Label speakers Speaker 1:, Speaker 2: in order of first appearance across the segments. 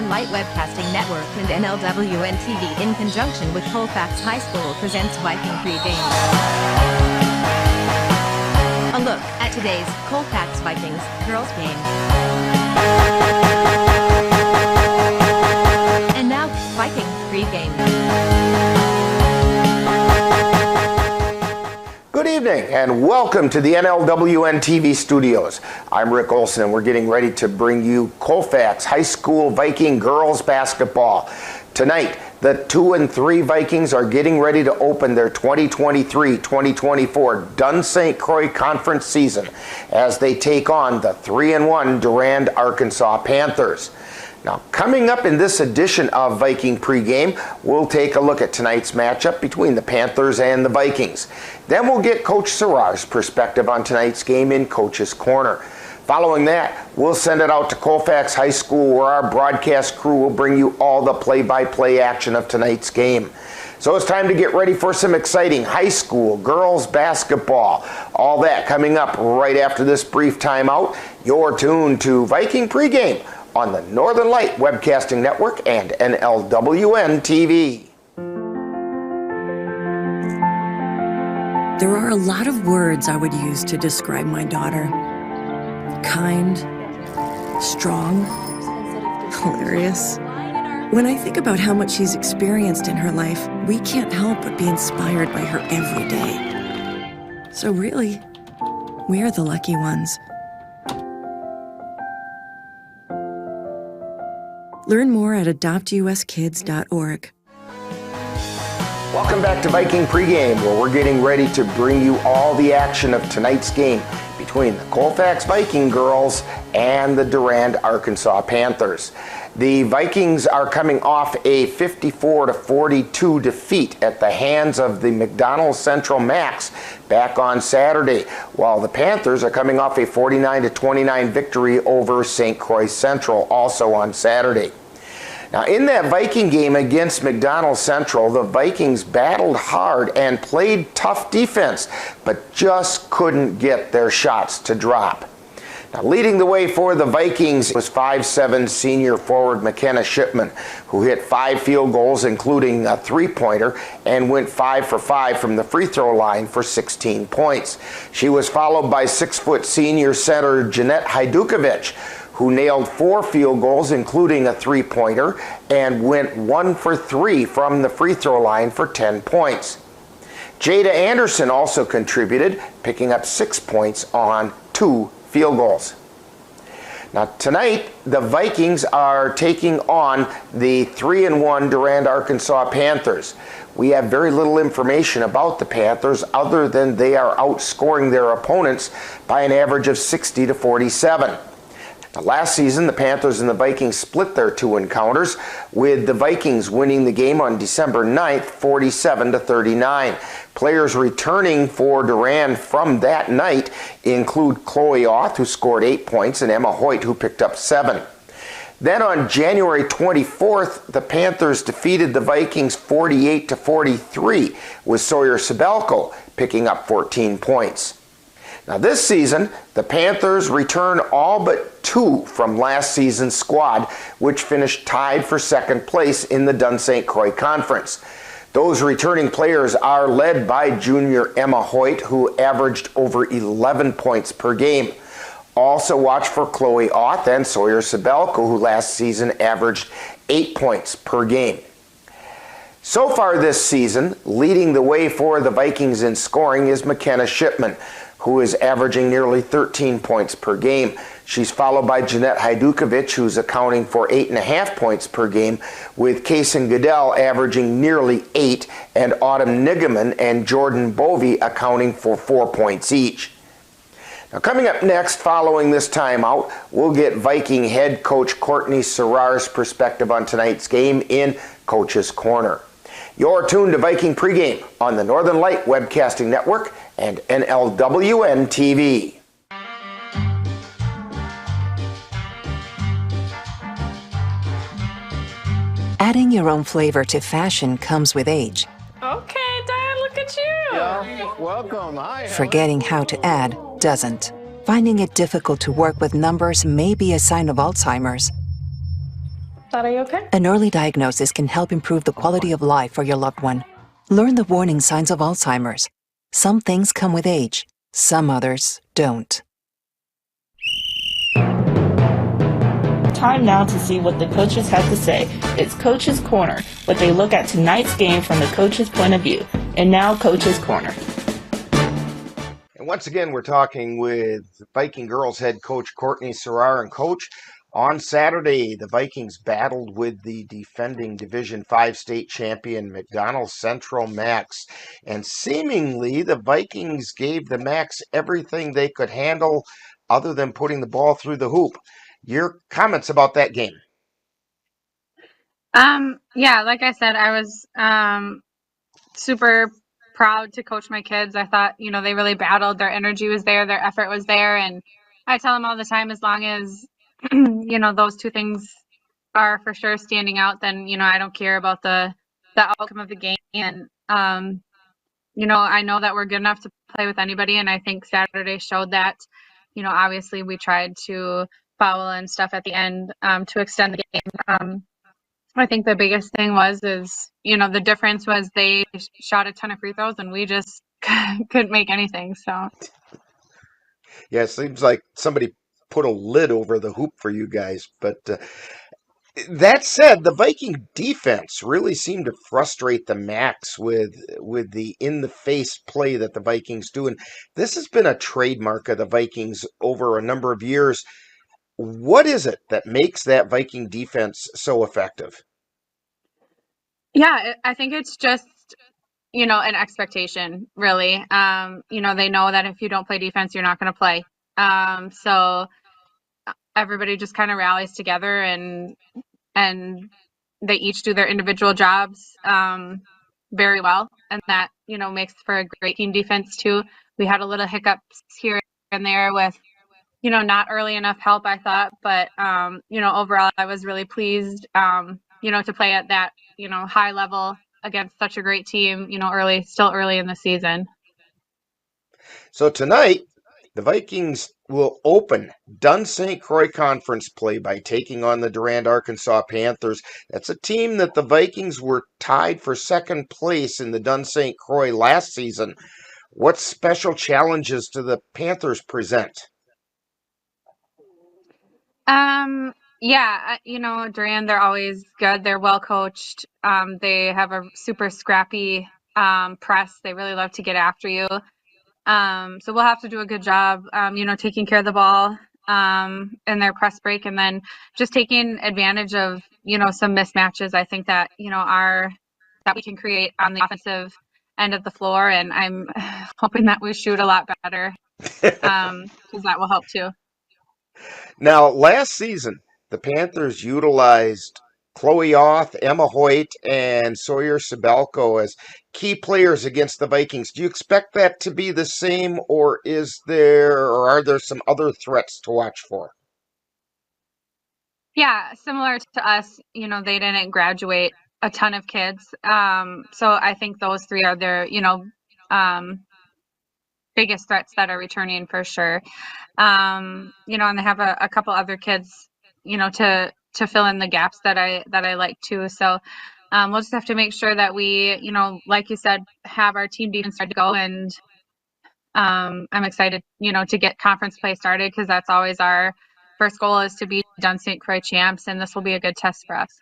Speaker 1: Northern Light Webcasting Network and NLWN-TV in conjunction with Colfax High School presents Viking Pregame. A look at today's Colfax Vikings Girls game. And now, Viking Pregame.
Speaker 2: Good evening and welcome to the NLWN-TV studios. I'm Rick Olson and we're getting ready to bring you Colfax High School Viking Girls Basketball. Tonight, the 2 and 3 Vikings are getting ready to open their 2023-2024 Dun St. Croix Conference season as they take on the 3 and 1 Durand-Arkansaw Panthers. Now, coming up in this edition of Viking Pregame, we'll take a look at tonight's matchup between the Panthers and the Vikings. Then we'll get Coach Sarar's perspective on tonight's game in Coach's Corner. Following that, we'll send it out to Colfax High School where our broadcast crew will bring you all the play-by-play action of tonight's game. So it's time to get ready for some exciting high school girls basketball. All that coming up right after this brief timeout. You're tuned to Viking Pregame on the Northern Light Webcasting Network and NLWN-TV.
Speaker 3: There are a lot of words I would use to describe my daughter. Kind, strong, hilarious. When I think about how much she's experienced in her life, we can't help but be inspired by her every day. So really, we are the lucky ones. Learn more at adoptuskids.org.
Speaker 2: Welcome back to Viking Pregame, where we're getting ready to bring you all the action of tonight's game between the Colfax Viking Girls and the Durand-Arkansaw Panthers. The Vikings are coming off a 54-42 defeat at the hands of the McDonald Central Max back on Saturday, while the Panthers are coming off a 49-29 victory over St. Croix Central also on Saturday. Now, in that Viking game against McDonald Central, the Vikings battled hard and played tough defense, but just couldn't get their shots to drop. Now, leading the way for the Vikings was 5'7" senior forward McKenna Shipman, who hit 5 field goals, including a three-pointer, and went 5 for 5 from the free throw line for 16 points. She was followed by 6' senior center Jeanette Hajdukovic, who nailed 4 field goals, including a three-pointer, and went 1 for 3 from the free throw line for 10 points. Jada Anderson also contributed, picking up 6 points on 2 field goals. Now tonight, the Vikings are taking on the 3 and 1 Durand-Arkansaw Panthers. We have very little information about the Panthers other than they are outscoring their opponents by an average of 60-47. Now, last season, the Panthers and the Vikings split their 2 encounters, with the Vikings winning the game on December 9th, 47-39. Players returning for Durand from that night include Chloe Auth, who scored 8 points, and Emma Hoyt, who picked up 7. Then on January 24th, the Panthers defeated the Vikings 48-43, with Sawyer Sabelko picking up 14 points. Now this season, the Panthers return all but 2 from last season's squad, which finished tied for second place in the Dun St. Croix Conference. Those returning players are led by junior Emma Hoyt, who averaged over 11 points per game. Also watch for Chloe Auth and Sawyer Sabelko, who last season averaged 8 points per game. So far this season, leading the way for the Vikings in scoring is McKenna Shipman, who is averaging nearly 13 points per game. She's followed by Jeanette Hajdukovic, who's accounting for 8.5 points per game, with Kaysen Goodell averaging nearly 8, and Autumn Nigaman and Jordan Bovey accounting for 4 points each. Now, coming up next, following this timeout, we'll get Viking head coach Courtney Sarar's perspective on tonight's game in Coach's Corner. You're tuned to Viking Pregame on the Northern Light Webcasting Network and NLWN-TV.
Speaker 4: Adding your own flavor to fashion comes with age.
Speaker 5: Okay, Dad, look at you.
Speaker 6: Yeah, welcome. Hi.
Speaker 4: Forgetting how to add doesn't. Finding it difficult to work with numbers may be a sign of Alzheimer's.
Speaker 5: Dad, are you okay?
Speaker 4: An early diagnosis can help improve the quality of life for your loved one. Learn the warning signs of Alzheimer's. Some things come with age, some others don't.
Speaker 7: Time now to see what the coaches have to say. It's Coach's Corner, what they look at tonight's game from the coach's point of view. And now, Coach's Corner.
Speaker 2: And once again, we're talking with Viking girls head coach Courtney Serrar. And coach, on Saturday, the Vikings battled with the defending Division 5 state champion McDonald Central Max. And seemingly, the Vikings gave the Max everything they could handle other than putting the ball through the hoop. Your comments about that game?
Speaker 8: Yeah, like I said, I was super proud to coach my kids. I thought, they really battled. Their energy was there, their effort was there, and I tell them all the time, as long as those two things are for sure standing out, then I don't care about the outcome of the game. And I know that we're good enough to play with anybody, and I think Saturday showed that. Obviously we tried to foul and stuff at the end to extend the game. I think the biggest thing the difference was they shot a ton of free throws and we just couldn't make anything. So
Speaker 2: yeah, it seems like somebody put a lid over the hoop for you guys. But that said, the Viking defense really seemed to frustrate the Max with the in-the-face play that the Vikings do. And this has been a trademark of the Vikings over a number of years. What is it that makes that Viking defense so effective?
Speaker 8: Yeah, I think it's just, an expectation, really. They know that if you don't play defense, you're not going to play. So everybody just kind of rallies together and they each do their individual jobs very well. And that, makes for a great team defense too. We had a little hiccups here and there with, not early enough help, I thought. But, overall, I was really pleased, to play at that, high level against such a great team, still early in the season.
Speaker 2: So tonight, the Vikings will open Dunn St. Croix Conference play by taking on the Durand-Arkansaw Panthers. That's a team that the Vikings were tied for second place in the Dunn St. Croix last season. What special challenges do the Panthers present?
Speaker 8: Yeah, Durand, they're always good. They're well coached. They have a super scrappy press. They really love to get after you. So we'll have to do a good job, taking care of the ball in their press break, and then just taking advantage of, some mismatches. I think that, that we can create on the offensive end of the floor, and I'm hoping that we shoot a lot better because that will help too.
Speaker 2: Now, last season, the Panthers utilized Chloe Oth, Emma Hoyt, and Sawyer Sibelko as key players against the Vikings. Do you expect that to be the same, or are there some other threats to watch for?
Speaker 8: Yeah, similar to us, they didn't graduate a ton of kids. So I think those three are their, biggest threats that are returning for sure. And they have a couple other kids, to fill in the gaps that I like too. So we'll just have to make sure that we, like you said, have our team defense ready to go. And I'm excited, to get conference play started, because that's always our first goal, is to be Dunn St. Croix champs, and this will be a good test for us.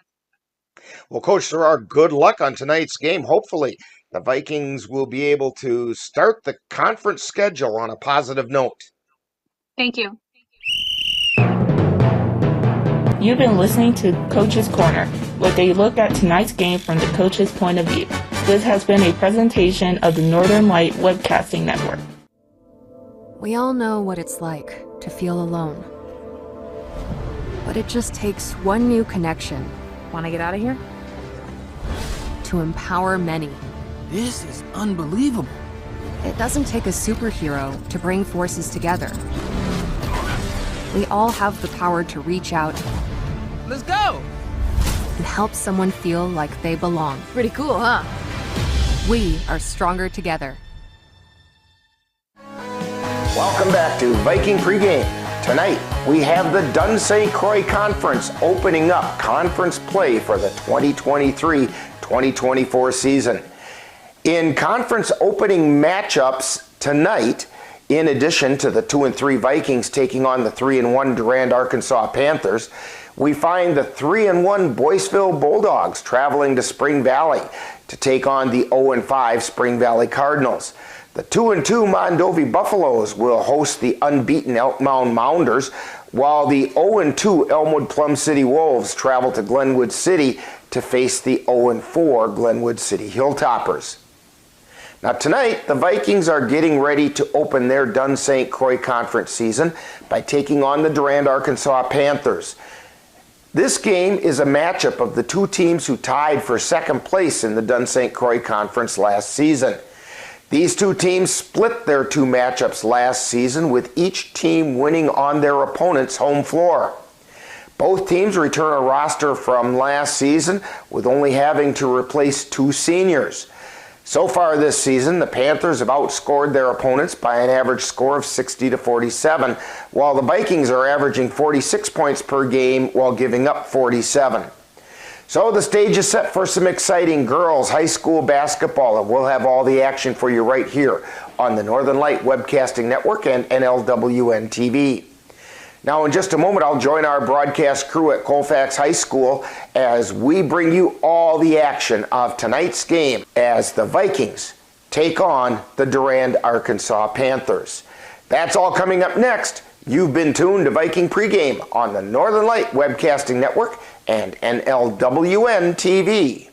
Speaker 2: Well, Coach Serrar, good luck on tonight's game. Hopefully the Vikings will be able to start the conference schedule on a positive note.
Speaker 8: Thank you.
Speaker 7: You've been listening to Coach's Corner, where they look at tonight's game from the coach's point of view. This has been a presentation of the Northern Light Webcasting Network.
Speaker 9: We all know what it's like to feel alone. But it just takes one new connection. Want to get out of here? To empower many.
Speaker 10: This is unbelievable.
Speaker 9: It doesn't take a superhero to bring forces together. We all have the power to reach out.
Speaker 10: Let's go!
Speaker 9: And help someone feel like they belong.
Speaker 5: Pretty cool, huh?
Speaker 9: We are stronger together.
Speaker 2: Welcome back to Viking Pregame. Tonight, we have the Dun St. Croix Conference opening up conference play for the 2023-2024 season. In conference opening matchups tonight, in addition to the 2-3 Vikings taking on the 3-1 Durand-Arkansaw Panthers, we find the 3-1 Boyceville Bulldogs traveling to Spring Valley to take on the 0-5 Spring Valley Cardinals. The 2-2 Mondovi Buffaloes will host the unbeaten Elk Mound Mounders, while the 0-2 Elmwood Plum City Wolves travel to Glenwood City to face the 0-4 Glenwood City Hilltoppers. Now tonight, the Vikings are getting ready to open their Dun St. Croix Conference season by taking on the Durand-Arkansaw Panthers. This game is a matchup of the two teams who tied for second place in the Dun St. Croix Conference last season. These two teams split their two matchups last season, with each team winning on their opponent's home floor. Both teams return a roster from last season, with only having to replace two seniors. So far this season, the Panthers have outscored their opponents by an average score of 60-47, while the Vikings are averaging 46 points per game while giving up 47. So the stage is set for some exciting girls high school basketball, and we'll have all the action for you right here on the Northern Light Webcasting Network and NLWN-TV. Now in just a moment, I'll join our broadcast crew at Colfax High School as we bring you all the action of tonight's game as the Vikings take on the Durand-Arkansaw Panthers. That's all coming up next. You've been tuned to Viking Pregame on the Northern Light Webcasting Network and NLWN-TV.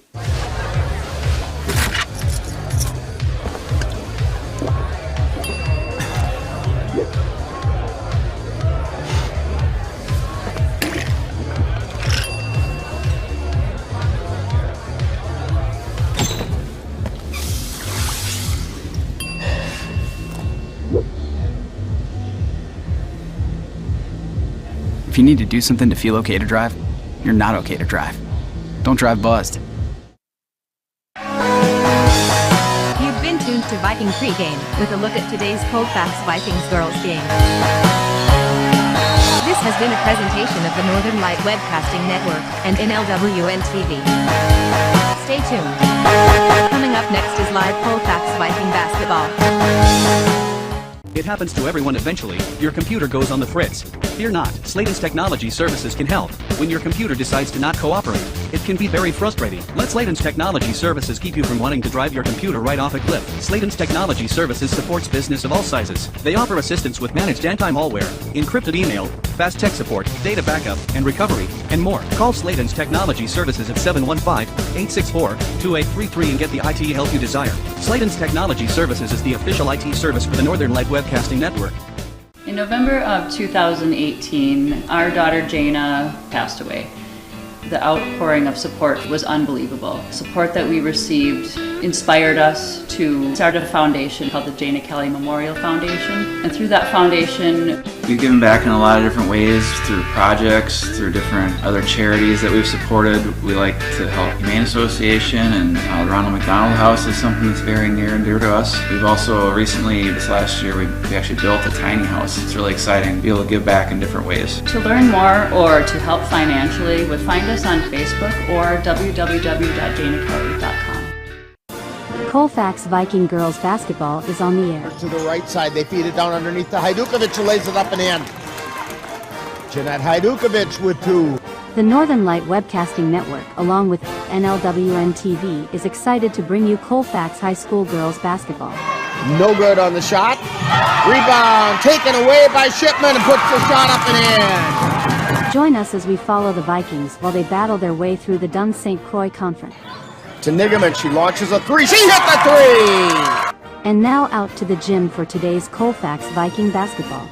Speaker 11: If you need to do something to feel okay to drive, you're not okay to drive. Don't drive buzzed.
Speaker 1: You've been tuned to Viking Pregame with a look at today's Colfax Vikings girls game. This has been a presentation of the Northern Light Webcasting Network and NLWN-TV. Stay tuned. Coming up next is live Colfax Viking basketball.
Speaker 12: It happens to everyone eventually. Your computer goes on the fritz. Fear not, Sladen's Technology Services can help. When your computer decides to not cooperate, it can be very frustrating. Let Sladen's Technology Services keep you from wanting to drive your computer right off a cliff. Sladen's Technology Services supports business of all sizes. They offer assistance with managed anti-malware, encrypted email, fast tech support, data backup, and recovery, and more. Call Sladen's Technology Services at 715-864-2833 and get the IT help you desire. Sladen's Technology Services is the official IT service for the Northern Light Webcasting Network.
Speaker 13: In November of 2018, our daughter Jana passed away. The outpouring of support was unbelievable. Support that we received inspired us to start a foundation called the Jana Kelly Memorial Foundation. And through that foundation,
Speaker 14: we've given back in a lot of different ways, through projects, through different other charities that we've supported. We like to help Humane Association, and the Ronald McDonald House is something that's very near and dear to us. We've also recently, this last year, we actually built a tiny house. It's really exciting to be able to give back in different ways.
Speaker 13: To learn more or to help financially, would find us on Facebook or www.janakelly.com.
Speaker 15: Colfax Viking Girls Basketball is on the air.
Speaker 16: To the right side, they feed it down underneath to Hajdukovic, who lays it up and in. Jeanette Hajdukovic with two.
Speaker 15: The Northern Light Webcasting Network, along with NLWN-TV, is excited to bring you Colfax High School Girls Basketball.
Speaker 16: No good on the shot. Rebound taken away by Shipman and puts the shot up and in.
Speaker 15: Join us as we follow the Vikings while they battle their way through the Dun St. Croix Conference.
Speaker 16: To Nigaman, she launches a three. She hit the three!
Speaker 15: And now out to the gym for today's Colfax Viking basketball.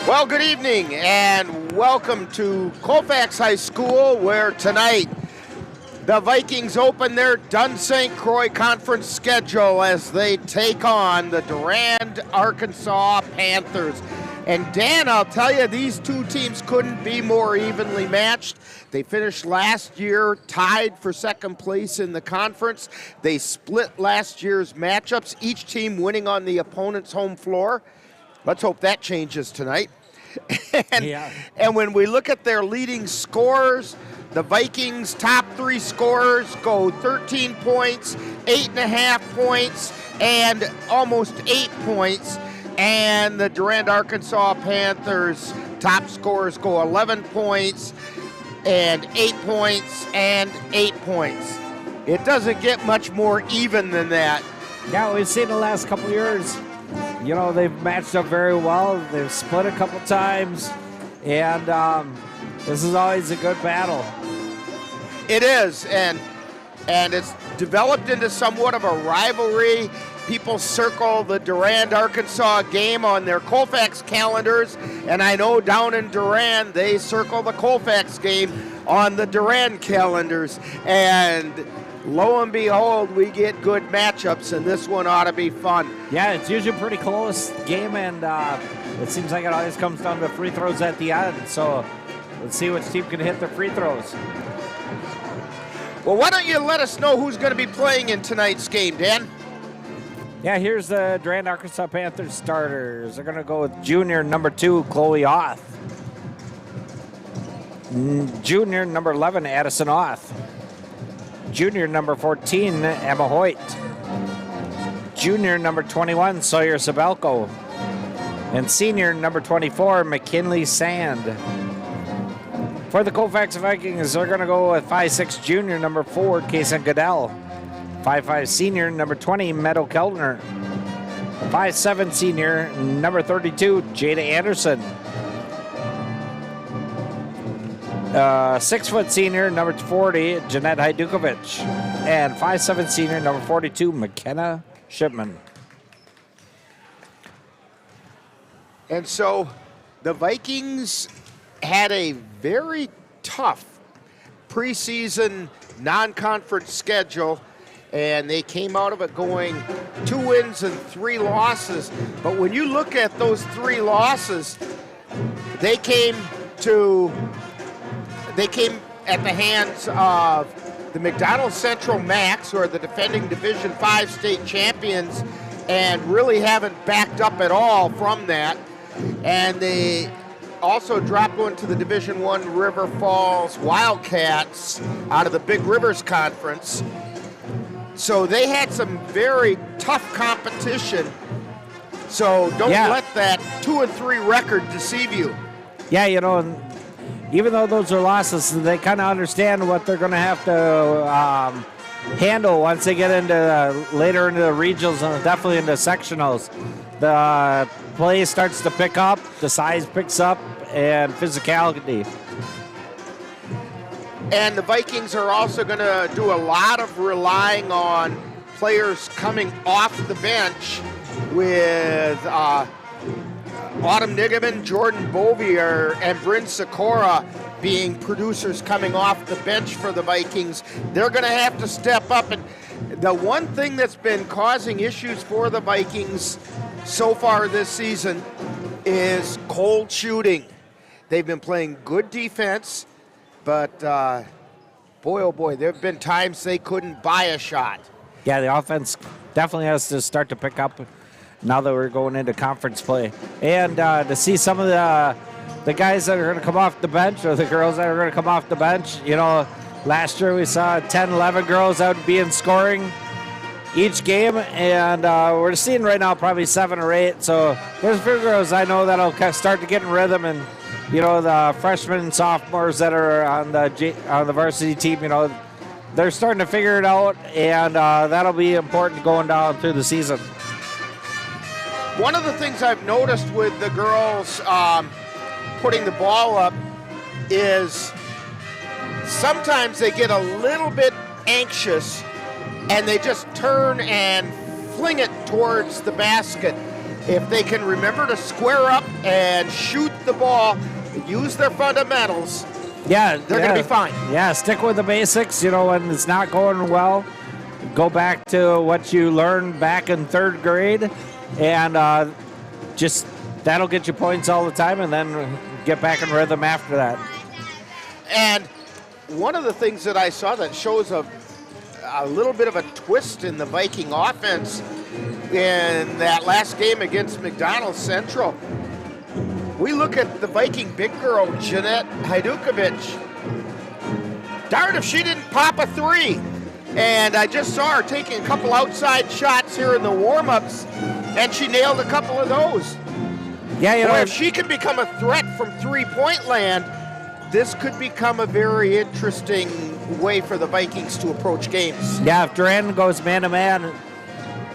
Speaker 16: Well, good evening and welcome to Colfax High School, where tonight the Vikings open their Dun St. Croix Conference schedule as they take on the Durand-Arkansaw Panthers. And Dan, I'll tell you, these two teams couldn't be more evenly matched. They finished last year tied for second place in the conference. They split last year's matchups, each team winning on the opponent's home floor. Let's hope that changes tonight. And when we look at their leading scorers, the Vikings' top three scorers go 13 points, 8.5 points, and almost 8 points. And the Durand-Arkansaw Panthers' top scorers go 11 points, and 8 points, and 8 points. It doesn't get much more even than that.
Speaker 17: Yeah, we've seen the last couple years. You know, they've matched up very well. They've split a couple times, and this is always a good battle.
Speaker 16: It is, and it's developed into somewhat of a rivalry. People circle the Durand-Arkansaw game on their Colfax calendars, and I know down in Durand they circle the Colfax game on the Durand calendars. And lo and behold, we get good matchups, and this one ought to be fun.
Speaker 17: Yeah, it's usually a pretty close game, and it seems like it always comes down to free throws at the end. So let's see which team can hit their free throws.
Speaker 16: Well, why don't you let us know who's going to be playing in tonight's game, Dan?
Speaker 17: Yeah, here's the Durand-Arkansaw Panthers starters. They're going to go with junior number 2, Chloe Oth. Junior number 11, Addison Oth. Junior number 14, Emma Hoyt. Junior number 21, Sawyer Sabelko. And senior number 24, McKinley Sand. For the Colfax Vikings, they're going to go with 5'6", junior number 4, Kason Goodell. 5'5", senior number 20, Meadow Keldner. 5'7", senior number 32, Jada Anderson. 6 foot senior number 40, Jeanette Hajdukovic. And 5'7", senior number 42, McKenna Shipman.
Speaker 16: And so the Vikings had a very tough preseason non-conference schedule, and they came out of it going 2 wins and 3 losses. But when you look at those 3 losses, they came at the hands of the McDonald Central Max, who are the defending Division 5 state champions, and really haven't backed up at all from that. And they also dropped one to the Division 1 River Falls Wildcats out of the Big Rivers Conference. So they had some very tough competition. So don't let that 2-3 record deceive you.
Speaker 17: Yeah, you know, even though those are losses, they kind of understand what they're going to have to handle once they get into later into the regionals and definitely into sectionals. The play starts to pick up, the size picks up, and physicality.
Speaker 16: And the Vikings are also going to do a lot of relying on players coming off the bench with Autumn Nigaman, Jordan Bovier, and Bryn Sikora being producers coming off the bench for the Vikings. They're going to have to step up. And the one thing that's been causing issues for the Vikings so far this season is cold shooting. They've been playing good defense, but boy, oh boy, there have been times they couldn't buy a shot.
Speaker 17: Yeah, the offense definitely has to start to pick up now that we're going into conference play. And to see some of the guys that are going to come off the bench, or the girls that are going to come off the bench, you know, last year we saw 10, 11 girls out being scoring each game, and we're seeing right now probably 7 or 8. So there's a few girls I know that'll start to get in rhythm, and you know, the freshmen and sophomores that are on the varsity team, you know, they're starting to figure it out, and that'll be important going down through the season.
Speaker 16: One of the things I've noticed with the girls putting the ball up is sometimes they get a little bit anxious and they just turn and fling it towards the basket. If they can remember to square up and shoot the ball, use their fundamentals, they're going to be fine.
Speaker 17: Yeah, stick with the basics. You know, when it's not going well, go back to what you learned back in 3rd grade and just that'll get you points all the time, and then get back in rhythm after that.
Speaker 16: And one of the things that I saw that shows a little bit of a twist in the Viking offense in that last game against McDonald Central. We look at the Viking big girl, Jeanette Hajdukovic. Darn if she didn't pop a three. And I just saw her taking a couple outside shots here in the warm-ups, and she nailed a couple of those.
Speaker 17: Yeah, you know,
Speaker 16: if she can become a threat from three-point land, this could become a very interesting way for the Vikings to approach games.
Speaker 17: Yeah, if Durand goes man-to-man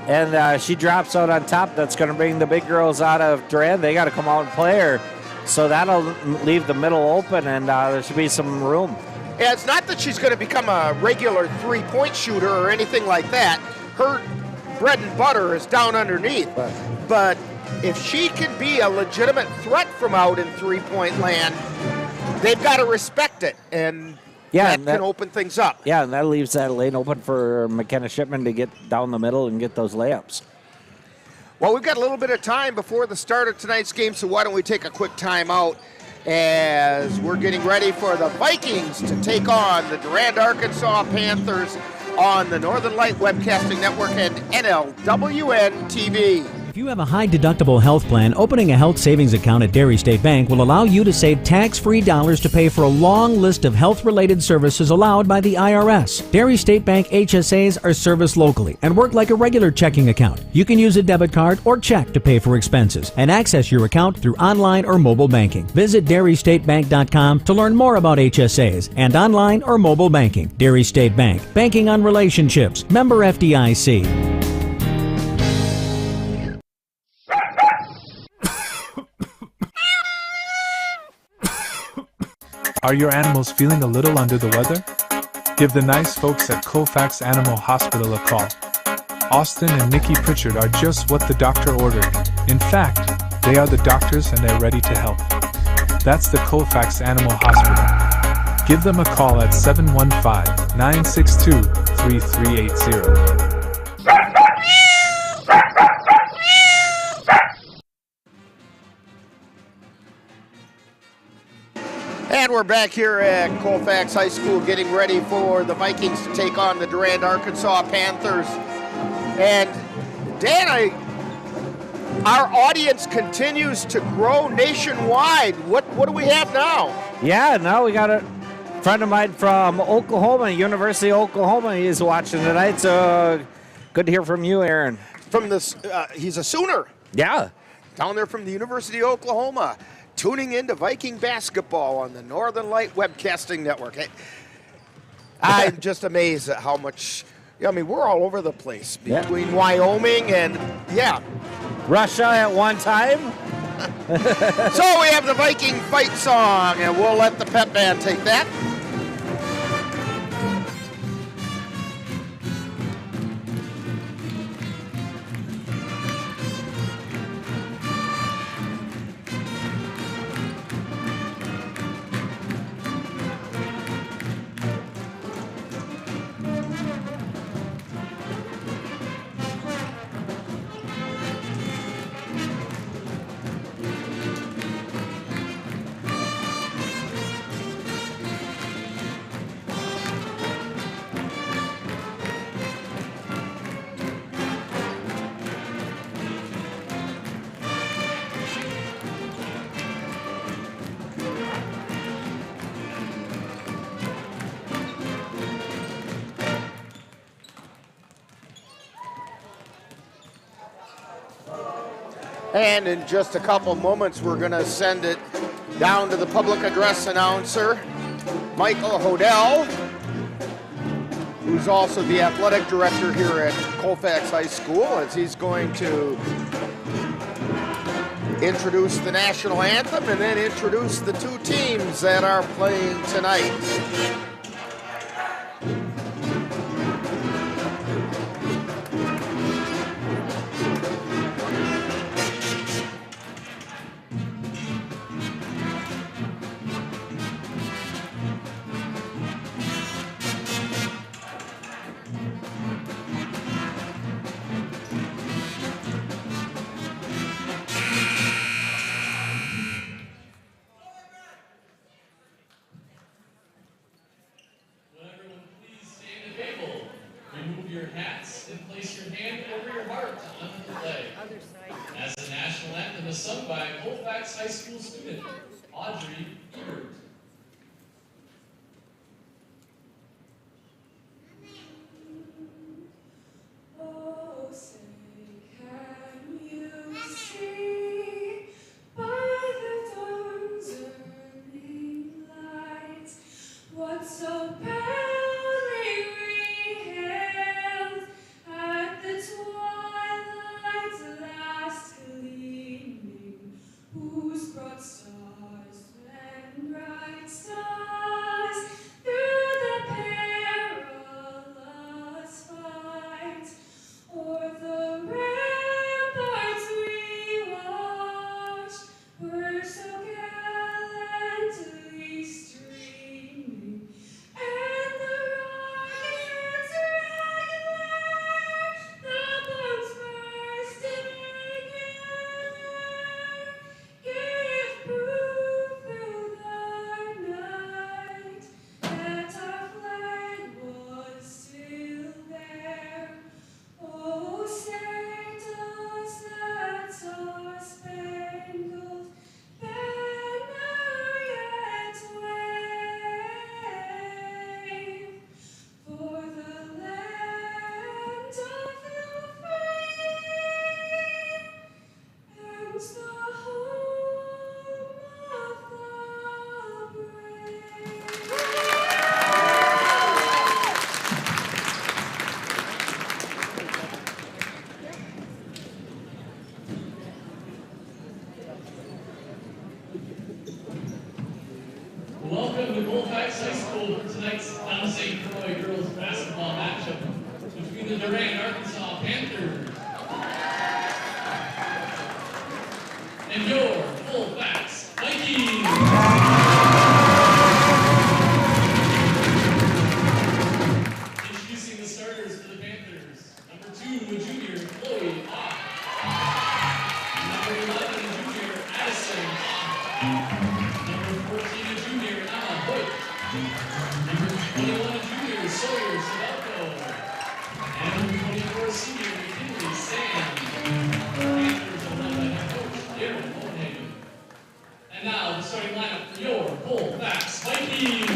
Speaker 17: and she drops out on top, that's going to bring the big girls out of Durand. They got to come out and play her. So that'll leave the middle open, and there should be some room.
Speaker 16: Yeah, it's not that she's going to become a regular three-point shooter or anything like that. Her bread and butter is down underneath. But if she can be a legitimate threat from out in three-point land, they've got to respect it, and that can open things up.
Speaker 17: Yeah, and that leaves that lane open for McKenna Shipman to get down the middle and get those layups.
Speaker 16: Well, we've got a little bit of time before the start of tonight's game, so why don't we take a quick timeout as we're getting ready for the Vikings to take on the Durand-Arkansaw Panthers on the Northern Light Webcasting Network and NLWN-TV.
Speaker 18: If you have a high-deductible health plan, opening a health savings account at Dairy State Bank will allow you to save tax-free dollars to pay for a long list of health-related services allowed by the IRS. Dairy State Bank HSAs are serviced locally and work like a regular checking account. You can use a debit card or check to pay for expenses and access your account through online or mobile banking. Visit DairyStateBank.com to learn more about HSAs and online or mobile banking. Dairy State Bank, banking on relationships. Member FDIC.
Speaker 19: Are your animals feeling a little under the weather? Give the nice folks at Colfax Animal Hospital a call. Austin and Nikki Pritchard are just what the doctor ordered. In fact, they are the doctors and they're ready to help. That's the Colfax Animal Hospital. Give them a call at 715-962-3380.
Speaker 16: And we're back here at Colfax High School getting ready for the Vikings to take on the Durand-Arkansaw Panthers. And Dan, our audience continues to grow nationwide. What do we have now?
Speaker 17: Yeah, now we got a friend of mine from Oklahoma, University of Oklahoma. He's watching tonight, so good to hear from you, Aaron.
Speaker 16: From this, he's a Sooner.
Speaker 17: Yeah.
Speaker 16: Down there from the University of Oklahoma. Tuning into Viking basketball on the Northern Light Webcasting Network. I'm just amazed at how much, I mean, we're all over the place between Wyoming and,
Speaker 17: Russia at one time.
Speaker 16: So we have the Viking fight song, and we'll let the pep band take that. And in just a couple moments, we're going to send it down to the public address announcer, Michael Hodel, who's also the athletic director here at Colfax High School, as he's going to introduce the national anthem and then introduce the two teams that are playing tonight.
Speaker 20: national anthem is sung by Colfax High School student Audrey Ebert.
Speaker 21: Oh, say, can you see by the dawn's early light what so proudly we hailed at the twilight's last gleaming, whose broad stars and bright stars through the perilous fight o'er the ramparts we watched were so gallantly streaming, and the rockets regular, the bombs bursting in air, gave proof through the night that our flag was still there. Oh, say does that star-spangled banner yet wave for the land of the free and the home of the brave?
Speaker 20: Welcome to Colfax High School for tonight's St. Croix girls basketball matchup between the Durand-Arkansaw Panthers and your Colfax Vikings. Introducing the starters for the Panthers. Number 2, a junior, Chloe Ott. Number 11, a junior, Addison Ott. Number 14, a junior, Emma Hoyt. Number 21, a junior, Sawyer Sabalco. And number 24, senior, McKinley Sand. Panthers are led by head coach Darren Monahan. And now the starting lineup for your Colfax Vikings.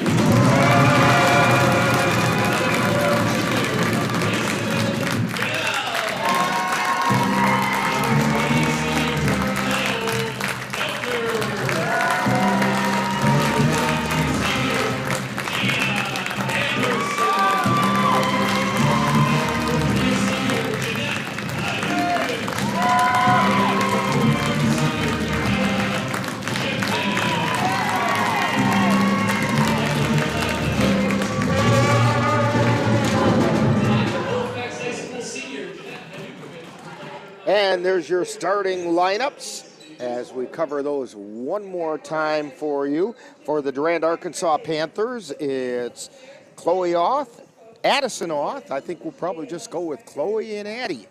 Speaker 16: And there's your starting lineups as we cover those one more time for you. For the Durand-Arkansaw Panthers, it's Chloe Oth, Addison Oth. I think we'll probably just go with Chloe and Addie.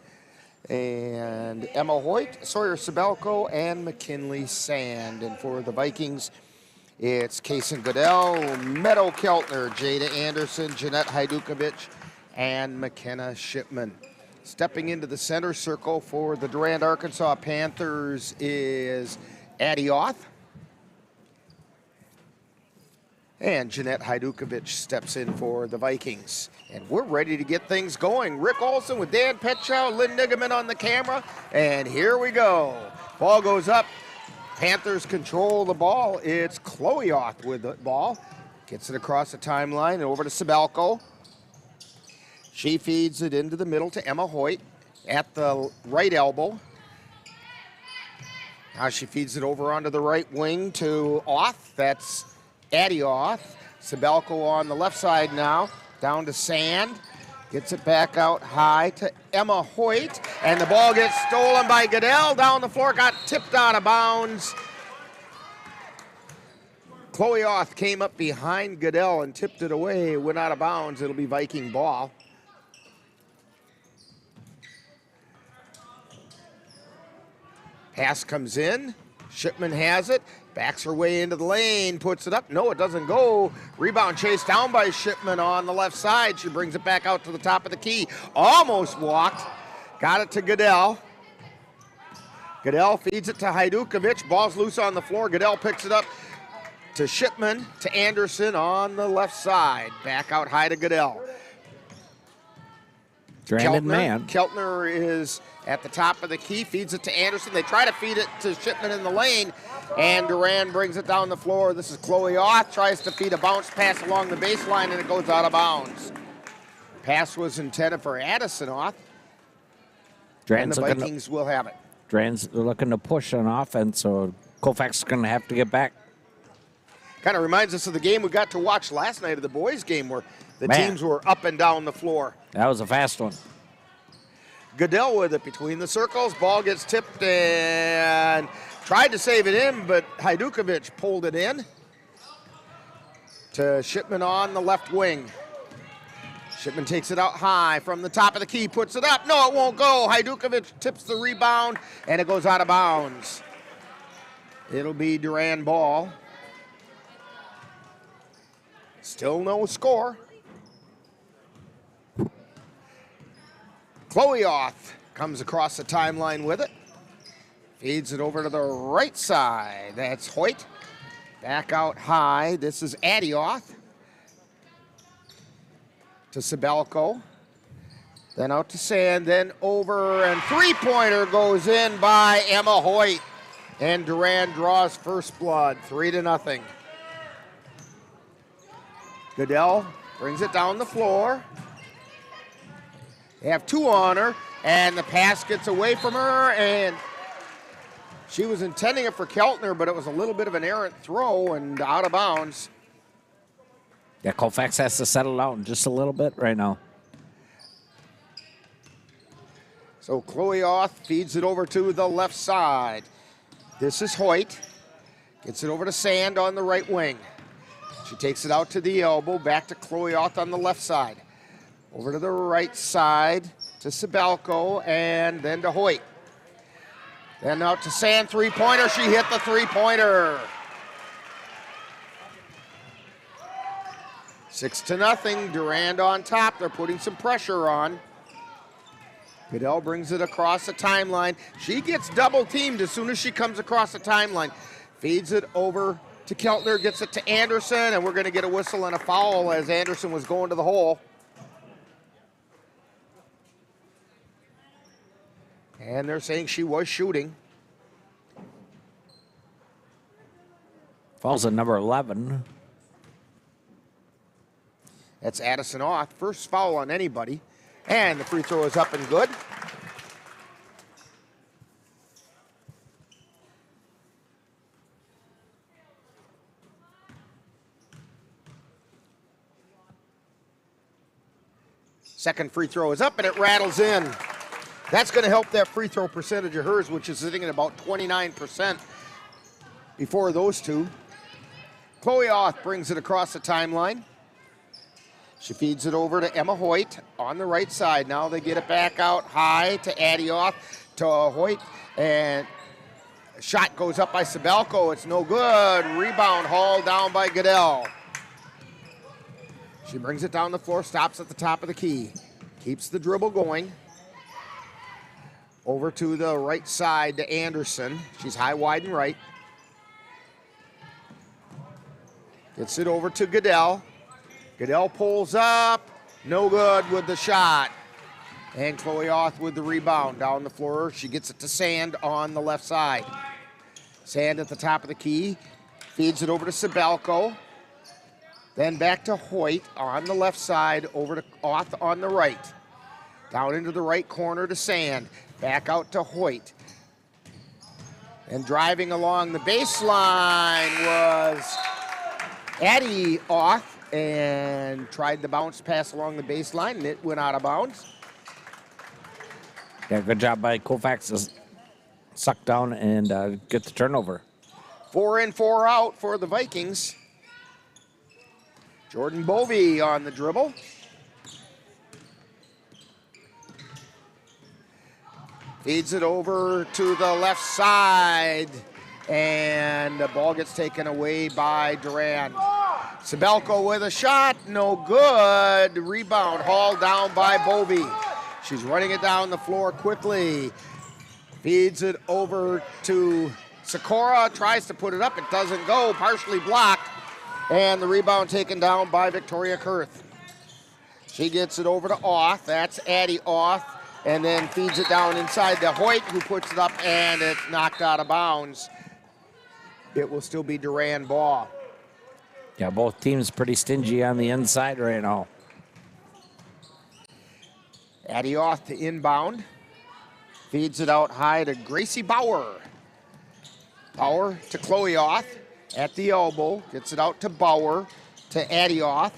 Speaker 16: And Emma Hoyt, Sawyer Sabalco, and McKinley Sand. And for the Vikings, it's Kason Goodell, Meadow Keltner, Jada Anderson, Jeanette Hajdukovic, and McKenna Shipman. Stepping into the center circle for the Durand-Arkansaw Panthers is Addie Oth. And Jeanette Hajdukovic steps in for the Vikings. And we're ready to get things going. Rick Olson with Dan Petchow, Lynn Nigaman on the camera. And here we go. Ball goes up. Panthers control the ball. It's Chloe Oth with the ball. Gets it across the timeline and over to Sabalco. She feeds it into the middle to Emma Hoyt at the right elbow. Now she feeds it over onto the right wing to Oth. That's Addie Oth. Sabalco on the left side now, down to Sand. Gets it back out high to Emma Hoyt. And the ball gets stolen by Goodell. Down the floor, got tipped out of bounds. Chloe Oth came up behind Goodell and tipped it away. Went out of bounds. It'll be Viking ball. Pass comes in. Shipman has it. Backs her way into the lane. Puts it up. No, it doesn't go. Rebound chased down by Shipman on the left side. She brings it back out to the top of the key. Almost walked. Got it to Goodell. Goodell feeds it to Hajdukovic. Ball's loose on the floor. Goodell picks it up to Shipman, to Anderson on the left side. Back out high to Goodell.
Speaker 17: Stranded man.
Speaker 16: Keltner is at the top of the key, feeds it to Anderson. They try to feed it to Shipman in the lane, and Durand brings it down the floor. This is Chloe Auth, tries to feed a bounce pass along the baseline, and it goes out of bounds. Pass was intended for Addison Auth, and the Vikings will have it.
Speaker 17: Durand's looking to push on offense, so Colfax is going to have to get back.
Speaker 16: Kind of reminds us of the game we got to watch last night of the boys' game where the teams were up and down the floor.
Speaker 17: That was a fast one.
Speaker 16: Goodell with it between the circles. Ball gets tipped and tried to save it in, but Hajdukovic pulled it in to Shipman on the left wing. Shipman takes it out high from the top of the key, puts it up. No, it won't go. Hajdukovic tips the rebound, and it goes out of bounds. It'll be Durand ball. Still no score. Chloe Auth comes across the timeline with it. Feeds it over to the right side. That's Hoyt. Back out high. This is Addie Auth. To Sabelko. Then out to Sand. Then over, and three-pointer goes in by Emma Hoyt. And Durand draws first blood, 3-0. Goodell brings it down the floor. They have two on her, and the pass gets away from her, and she was intending it for Keltner, but it was a little bit of an errant throw and out of bounds.
Speaker 17: Yeah, Colfax has to settle down just a little bit right now.
Speaker 16: So Chloe Auth feeds it over to the left side. This is Hoyt. Gets it over to Sand on the right wing. She takes it out to the elbow, back to Chloe Auth on the left side. Over to the right side to Sabelko, and then to Hoyt. Then out to Sand, three-pointer. She hit the three-pointer. 6-0, Durand on top. They're putting some pressure on. Goodell brings it across the timeline. She gets double-teamed as soon as she comes across the timeline. Feeds it over to Keltner, gets it to Anderson, and we're going to get a whistle and a foul as Anderson was going to the hole. And they're saying she was shooting.
Speaker 17: Foul's at number 11.
Speaker 16: That's Addison Auth. First foul on anybody. And the free throw is up and good. Second free throw is up, and it rattles in. That's going to help that free throw percentage of hers, which is sitting at about 29% before those two. Chloe Auth brings it across the timeline. She feeds it over to Emma Hoyt on the right side. Now they get it back out high to Addie Auth, to Hoyt, and shot goes up by Sabelko. It's no good. Rebound hauled down by Goodell. She brings it down the floor, stops at the top of the key. Keeps the dribble going. Over to the right side to Anderson. She's high, wide, and right. Gets it over to Goodell. Goodell pulls up. No good with the shot. And Chloe Auth with the rebound down the floor. She gets it to Sand on the left side. Sand at the top of the key. Feeds it over to Sabelko. Then back to Hoyt on the left side, over to Auth on the right. Down into the right corner to Sand. Back out to Hoyt. And driving along the baseline was Addie Auth, and tried the bounce pass along the baseline, and it went out of bounds.
Speaker 17: Yeah, good job by Colfax to suck down and get the turnover.
Speaker 16: 4 in, 4 out for the Vikings. Jordan Bovey on the dribble. Feeds it over to the left side, and the ball gets taken away by Durand. Sabelko with a shot, no good. Rebound hauled down by Bovey. She's running it down the floor quickly. Feeds it over to Sikora, tries to put it up. It doesn't go, partially blocked. And the rebound taken down by Victoria Kurth. She gets it over to Auth. That's Addie Auth. And then feeds it down inside to Hoyt, who puts it up, and it's knocked out of bounds. It will still be Durand ball.
Speaker 17: Yeah, both teams pretty stingy on the inside right now.
Speaker 16: Addie Auth to inbound. Feeds it out high to Gracie Bauer. Bauer to Chloe Auth at the elbow. Gets it out to Bauer to Addie Auth.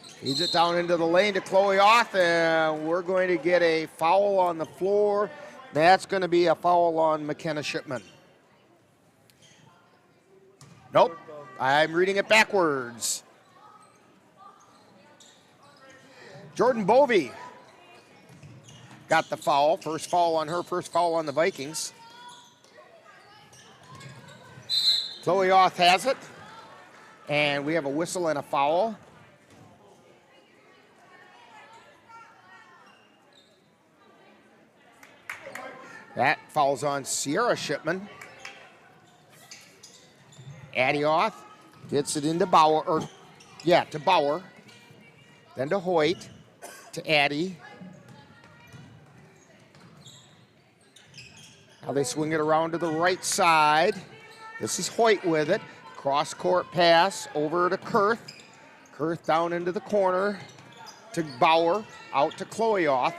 Speaker 16: Feeds it down into the lane to Chloe Auth, and we're going to get a foul on the floor. That's going to be a foul on McKenna Shipman. Nope, I'm reading it backwards. Jordan Bovey got the foul. First foul on her, first foul on the Vikings. Chloe Auth has it, and we have a whistle and a foul. That falls on Sierra Shipman. Addie Auth gets it into Bauer, to Bauer. Then to Hoyt, to Addie. Now they swing it around to the right side. This is Hoyt with it. Cross-court pass over to Kurth. Kurth down into the corner to Bauer, out to Chloe Auth.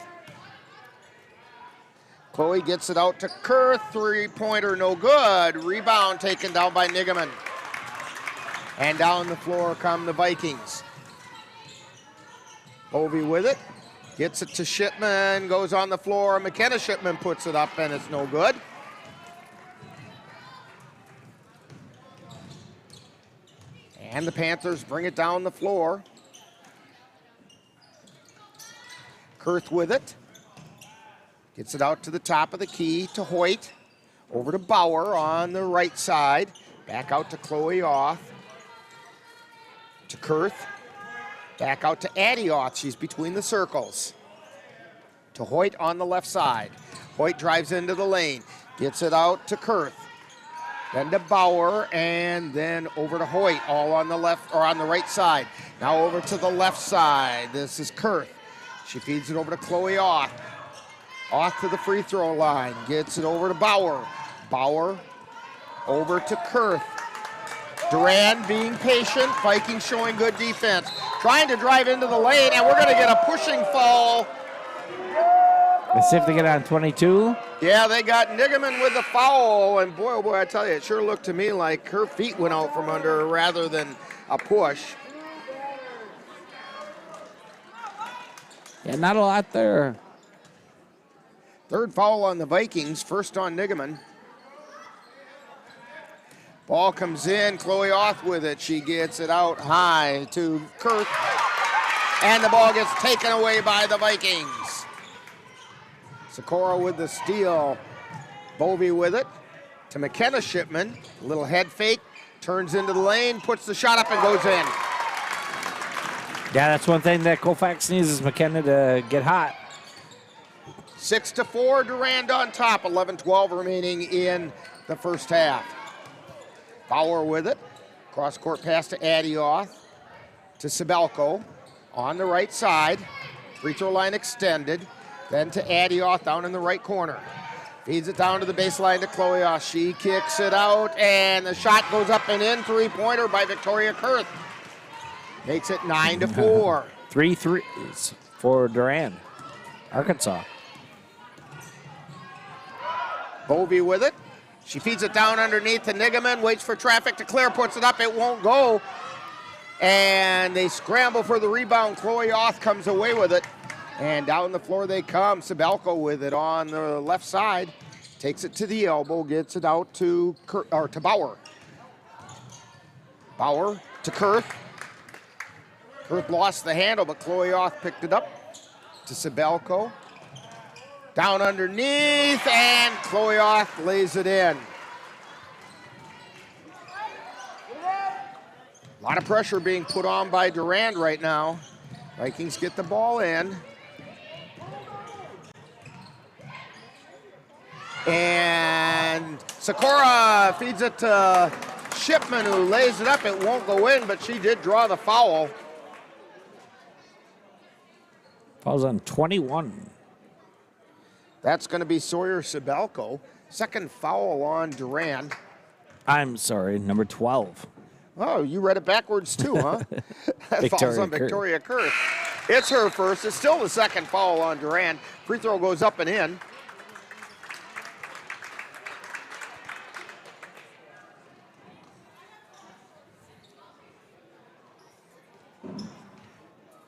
Speaker 16: Chloe gets it out to Kurth, three-pointer, no good. Rebound taken down by Nigaman. And down the floor come the Vikings. Bovey with it, gets it to Shipman, goes on the floor. McKenna Shipman puts it up, and it's no good. And the Panthers bring it down the floor. Kurth with it. Gets it out to the top of the key to Hoyt. Over to Bauer on the right side. Back out to Chloe Auth. To Kurth. Back out to Addie Auth. She's between the circles. To Hoyt on the left side. Hoyt drives into the lane. Gets it out to Kurth. Then to Bauer, and then over to Hoyt, all on the left, or on the right side. Now over to the left side. This is Kurth. She feeds it over to Chloe Auth. Auth to the free throw line. Gets it over to Bauer. Bauer over to Kurth. Durand being patient. Vikings showing good defense. Trying to drive into the lane, and we're going to get a pushing foul.
Speaker 17: Let's see if they get on 22.
Speaker 16: Yeah, they got Nigaman with the foul, and boy, oh boy, I tell you, it sure looked to me like her feet went out from under her rather than a push.
Speaker 17: Yeah, not a lot there.
Speaker 16: Third foul on the Vikings, first on Nigaman. Ball comes in, Chloe Auth with it. She gets it out high to Kurth, and the ball gets taken away by the Vikings. Sikora with the steal. Bovey with it to McKenna Shipman. A little head fake, turns into the lane, puts the shot up and goes in.
Speaker 17: Yeah, that's one thing that Colfax needs is McKenna to get hot.
Speaker 16: 6-4, Durand on top. 11-12 remaining in the first half. Bauer with it. Cross-court pass to Addie Auth. To Sibelko on the right side. Free throw line extended. Then to Addie Auth down in the right corner. Feeds it down to the baseline to Chloe Auth. She kicks it out, and the shot goes up and in. Three-pointer by Victoria Kurth. Makes it 9-4.
Speaker 17: 3 threes for Durand-Arkansaw.
Speaker 16: Bovey with it. She feeds it down underneath to Nigaman, waits for traffic to clear, puts it up, it won't go. And they scramble for the rebound. Chloe Auth comes away with it. And down the floor they come. Sibelko with it on the left side. Takes it to the elbow, gets it out to Bauer. Bauer to Kurth. Kurth lost the handle, but Chloe Auth picked it up to Sibelko. Down underneath, and Chloe Auth lays it in. A lot of pressure being put on by Durand right now. Vikings get the ball in. And Sakura feeds it to Shipman, who lays it up. It won't go in, but she did draw the foul.
Speaker 17: Foul's on 21.
Speaker 16: That's going to be Sawyer Sibelko. Second foul on Durand.
Speaker 17: I'm sorry, number 12.
Speaker 16: Oh, you read it backwards too, huh? That falls on Victoria Kurth. It's her first. It's still the second foul on Durand. Free throw goes up and in.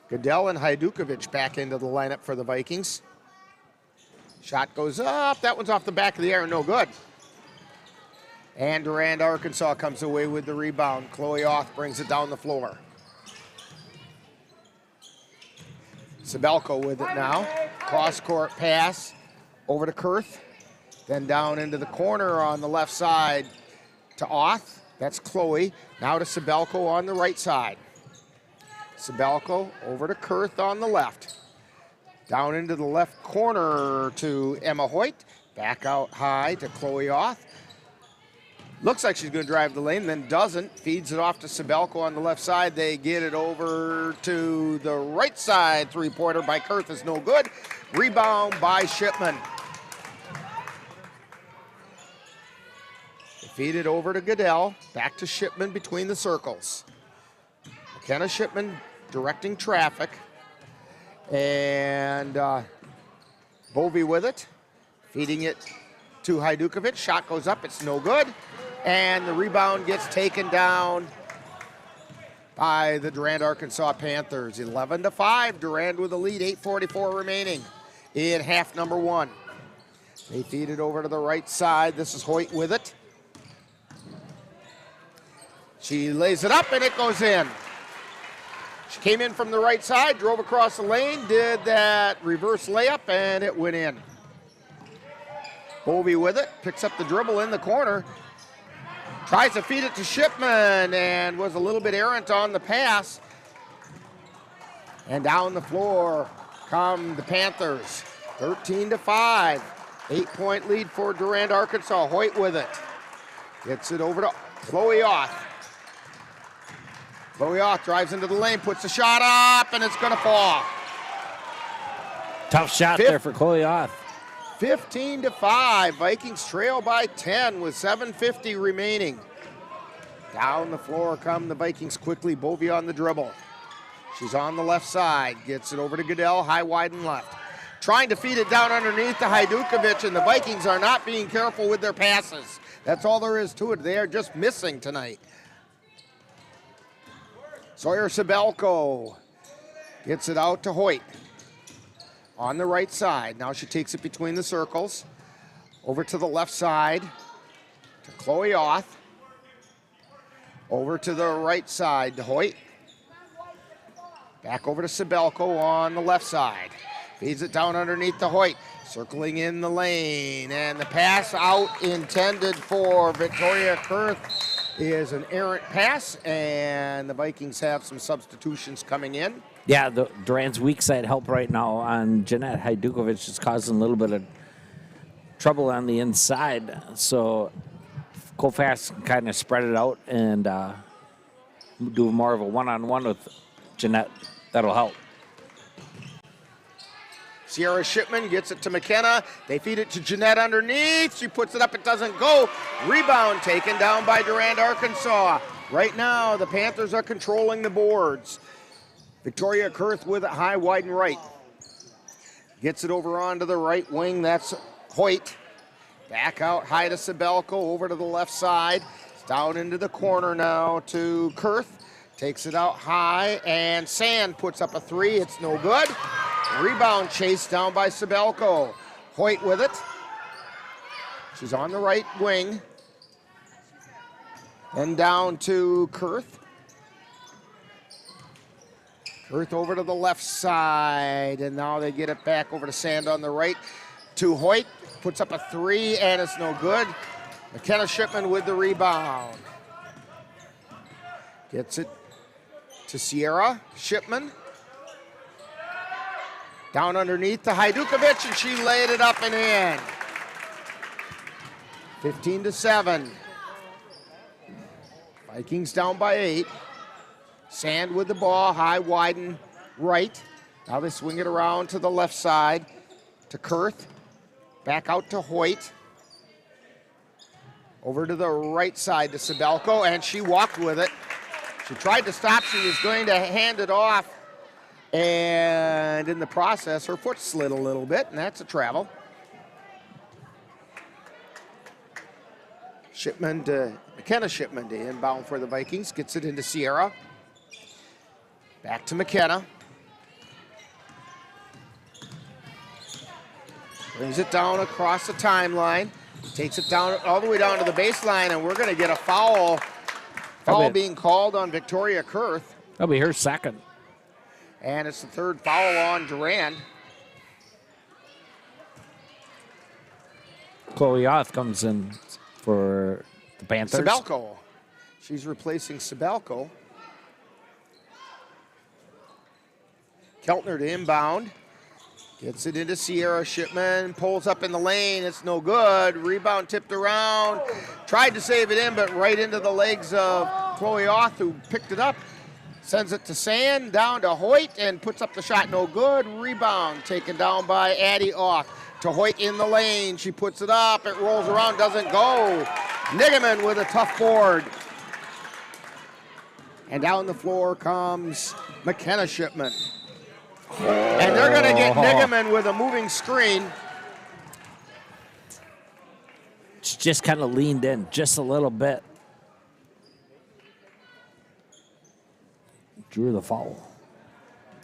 Speaker 16: Goodell and Hajdukovic back into the lineup for the Vikings. Shot goes up. That one's off the back of the air, no good. And Durand-Arkansaw comes away with the rebound. Chloe Oth brings it down the floor. Sibelko with it now. Cross-court pass over to Kurth. Then down into the corner on the left side to Oth. That's Chloe. Now to Sibelko on the right side. Sibelko over to Kurth on the left. Down into the left corner to Emma Hoyt. Back out high to Chloe Oth. Looks like she's going to drive the lane, then doesn't. Feeds it off to Sibelko on the left side. They get it over to the right side. Three-pointer by Kurth is no good. Rebound by Shipman. They feed it over to Goodell. Back to Shipman between the circles. McKenna Shipman directing traffic. And Bovey with it. Feeding it to Hajdukovic. Shot goes up. It's no good. And the rebound gets taken down by the Durand-Arkansaw Panthers. 11-5. Durand with the lead. 8:44 remaining in half number one. They feed it over to the right side. This is Hoyt with it. She lays it up and it goes in. She came in from the right side, drove across the lane, did that reverse layup, and it went in. Bovey with it, picks up the dribble in the corner, tries to feed it to Shipman, and was a little bit errant on the pass. And down the floor come the Panthers, 13-5. 8-point lead for Durand-Arkansaw. Hoyt with it. Gets it over to Chloe Oth. Chloe Oth drives into the lane, puts the shot up, and it's going to fall.
Speaker 17: Tough shot there for Chloe Oth.
Speaker 16: 15-5. Vikings trail by 10 with 7:50 remaining. Down the floor come the Vikings quickly. Bovey on the dribble. She's on the left side. Gets it over to Goodell, high, wide, and left. Trying to feed it down underneath to Hajdukovic, and the Vikings are not being careful with their passes. That's all there is to it. They are just missing tonight. Sawyer Sibelko gets it out to Hoyt on the right side. Now she takes it between the circles. Over to the left side to Chloe Oth. Over to the right side to Hoyt. Back over to Sibelko on the left side. Feeds it down underneath to Hoyt. Circling in the lane. And the pass out intended for Victoria Kurth is an errant pass, and the Vikings have some substitutions coming in.
Speaker 17: Yeah, the Durand's weak side help right now on Jeanette Hajdukovic is causing a little bit of trouble on the inside. So Colfax can kind of spread it out and do more of a one-on-one with Jeanette. That'll help.
Speaker 16: Sierra Shipman gets it to McKenna. They feed it to Jeanette underneath. She puts it up. It doesn't go. Rebound taken down by Durand-Arkansaw. Right now, the Panthers are controlling the boards. Victoria Kurth with it high, wide, and right. Gets it over onto the right wing. That's Hoyt. Back out high to Sibelko. Over to the left side. It's down into the corner now to Kurth. Takes it out high, and Sand puts up a three. It's no good. Rebound chased down by Sibelko. Hoyt with it. She's on the right wing. Then down to Kurth. Kurth over to the left side, and now they get it back over to Sand on the right to Hoyt. Puts up a three, and it's no good. McKenna Shipman with the rebound. Gets it to Sierra Shipman. Down underneath to Hajdukovic, and she laid it up and in. 15-7. Vikings down by 8. Sand with the ball, high, widen, right. Now they swing it around to the left side to Kurth. Back out to Hoyt. Over to the right side to Sabelko, and she walked with it. She tried to stop. She was going to hand it off, and in the process, her foot slid a little bit, and that's a travel. McKenna Shipman to inbound for the Vikings. Gets it into Sierra. Back to McKenna. Brings it down across the timeline. Takes it down all the way down to the baseline, and we're going to get a foul. Foul being called on Victoria Kurth.
Speaker 17: That'll be her second.
Speaker 16: And it's the third foul on Durand.
Speaker 17: Chloe Oth comes in for the Panthers.
Speaker 16: Sabelko. She's replacing Sabelko. Keltner to inbound. Gets it into Sierra Shipman. Pulls up in the lane. It's no good. Rebound tipped around. Tried to save it in, but right into the legs of Chloe Oth, who picked it up. Sends it to Sand, down to Hoyt, and puts up the shot. No good. Rebound taken down by Addie Oth. To Hoyt in the lane. She puts it up. It rolls around. Doesn't go. Nigaman with a tough board. And down the floor comes McKenna Shipman. And they're going to get Nigaman with a moving screen.
Speaker 17: She just kind of leaned in just a little bit. Drew the foul.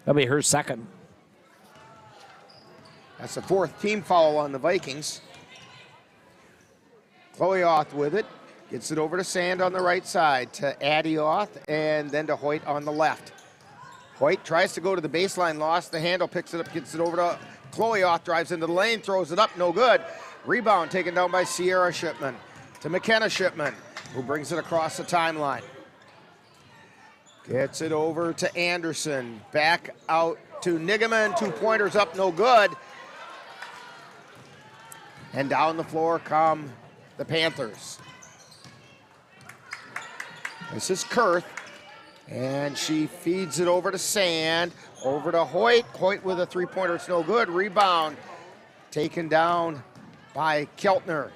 Speaker 17: That'll be her second.
Speaker 16: That's the fourth team foul on the Vikings. Chloe Oth with it. Gets it over to Sand on the right side, to Addie Oth, and then to Hoyt on the left. Hoyt tries to go to the baseline, lost the handle, picks it up, gets it over to Chloe Oth, drives into the lane, throws it up, no good. Rebound taken down by Sierra Shipman to McKenna Shipman, who brings it across the timeline. Gets it over to Anderson, back out to Nigaman, 2-pointers up, no good. And down the floor come the Panthers. This is Kurth. And she feeds it over to Sand, over to Hoyt. Hoyt with a 3-pointer, it's no good. Rebound taken down by Keltner.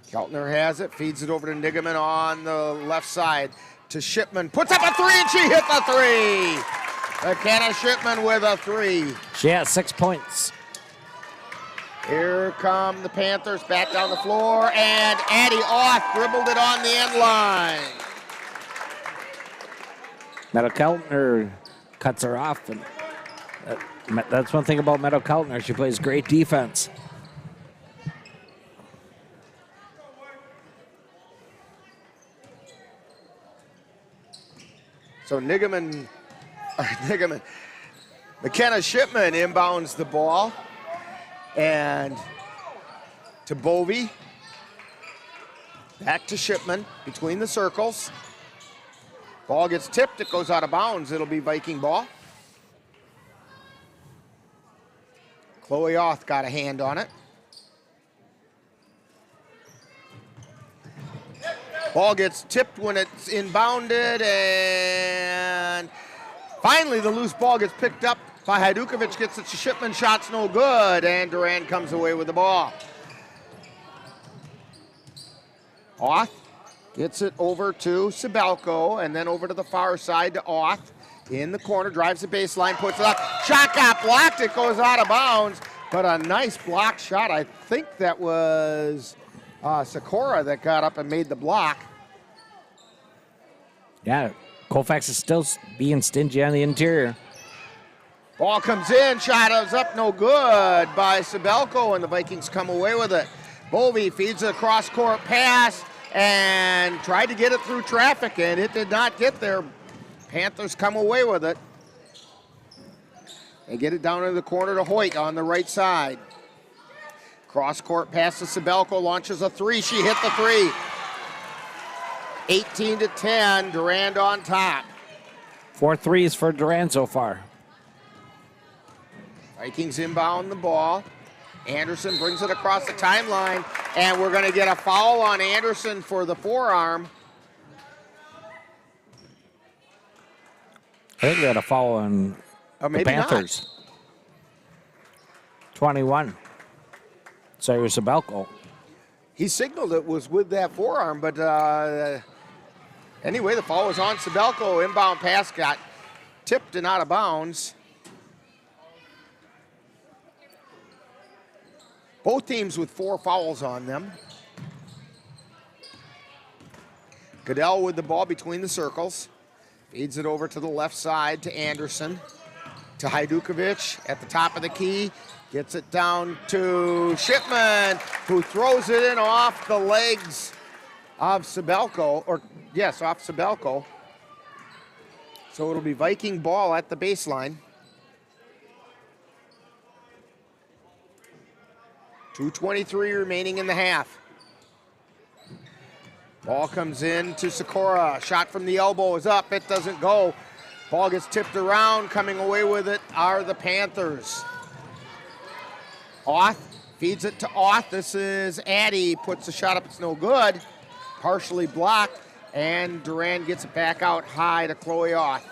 Speaker 16: Keltner has it, feeds it over to Nigaman on the left side to Shipman. Puts up a 3, and she hit the 3. McKenna Shipman with a 3.
Speaker 17: She has 6 points.
Speaker 16: Here come the Panthers back down the floor, and Addie Oth dribbled it on the end line.
Speaker 17: Meadow Keltner cuts her off. And that's one thing about Meadow Keltner. She plays great defense.
Speaker 16: So McKenna Shipman inbounds the ball. And to Bovey. Back to Shipman between the circles. Ball gets tipped, it goes out of bounds. It'll be Viking ball. Chloe Oth got a hand on it. Ball gets tipped when it's inbounded, and finally the loose ball gets picked up by Hajdukovic, gets it to Shipman, shot's no good, and Durand comes away with the ball. Oth gets it over to Sabelko, and then over to the far side to Oth. In the corner, drives the baseline, puts it up. Shot got blocked, it goes out of bounds, but a nice block shot. I think that was Sikora that got up and made the block.
Speaker 17: Yeah, Colfax is still being stingy on the interior.
Speaker 16: Ball comes in, shot is up, no good by Sabelko, and the Vikings come away with it. Bovey feeds a cross-court pass and tried to get it through traffic, and it did not get there. Panthers come away with it. They get it down in the corner to Hoyt on the right side. Cross-court pass to Sabelko, launches a 3. She hit the 3. 18-10, Durand on top.
Speaker 17: 4 threes for Durand so far.
Speaker 16: Vikings inbound the ball. Anderson brings it across the timeline, and we're going to get a foul on Anderson for the forearm.
Speaker 17: I think we had a foul on the
Speaker 16: maybe
Speaker 17: Panthers.
Speaker 16: Not.
Speaker 17: 21. Sorry, Sabelko.
Speaker 16: He signaled it was with that forearm, but anyway, the foul was on Sabelko. Inbound pass got tipped and out of bounds. Both teams with 4 fouls on them. Goodell with the ball between the circles. Feeds it over to the left side to Anderson. To Hajdukovic at the top of the key. Gets it down to Shipman, who throws it in off the legs of Sabelko. Off Sabelko. So it'll be Viking ball at the baseline. 2:23 remaining in the half. Ball comes in to Sikora. Shot from the elbow is up. It doesn't go. Ball gets tipped around. Coming away with it are the Panthers. Auth feeds it to Auth. This is Addy. Puts the shot up. It's no good. Partially blocked. And Durand gets it back out high to Chloe Auth.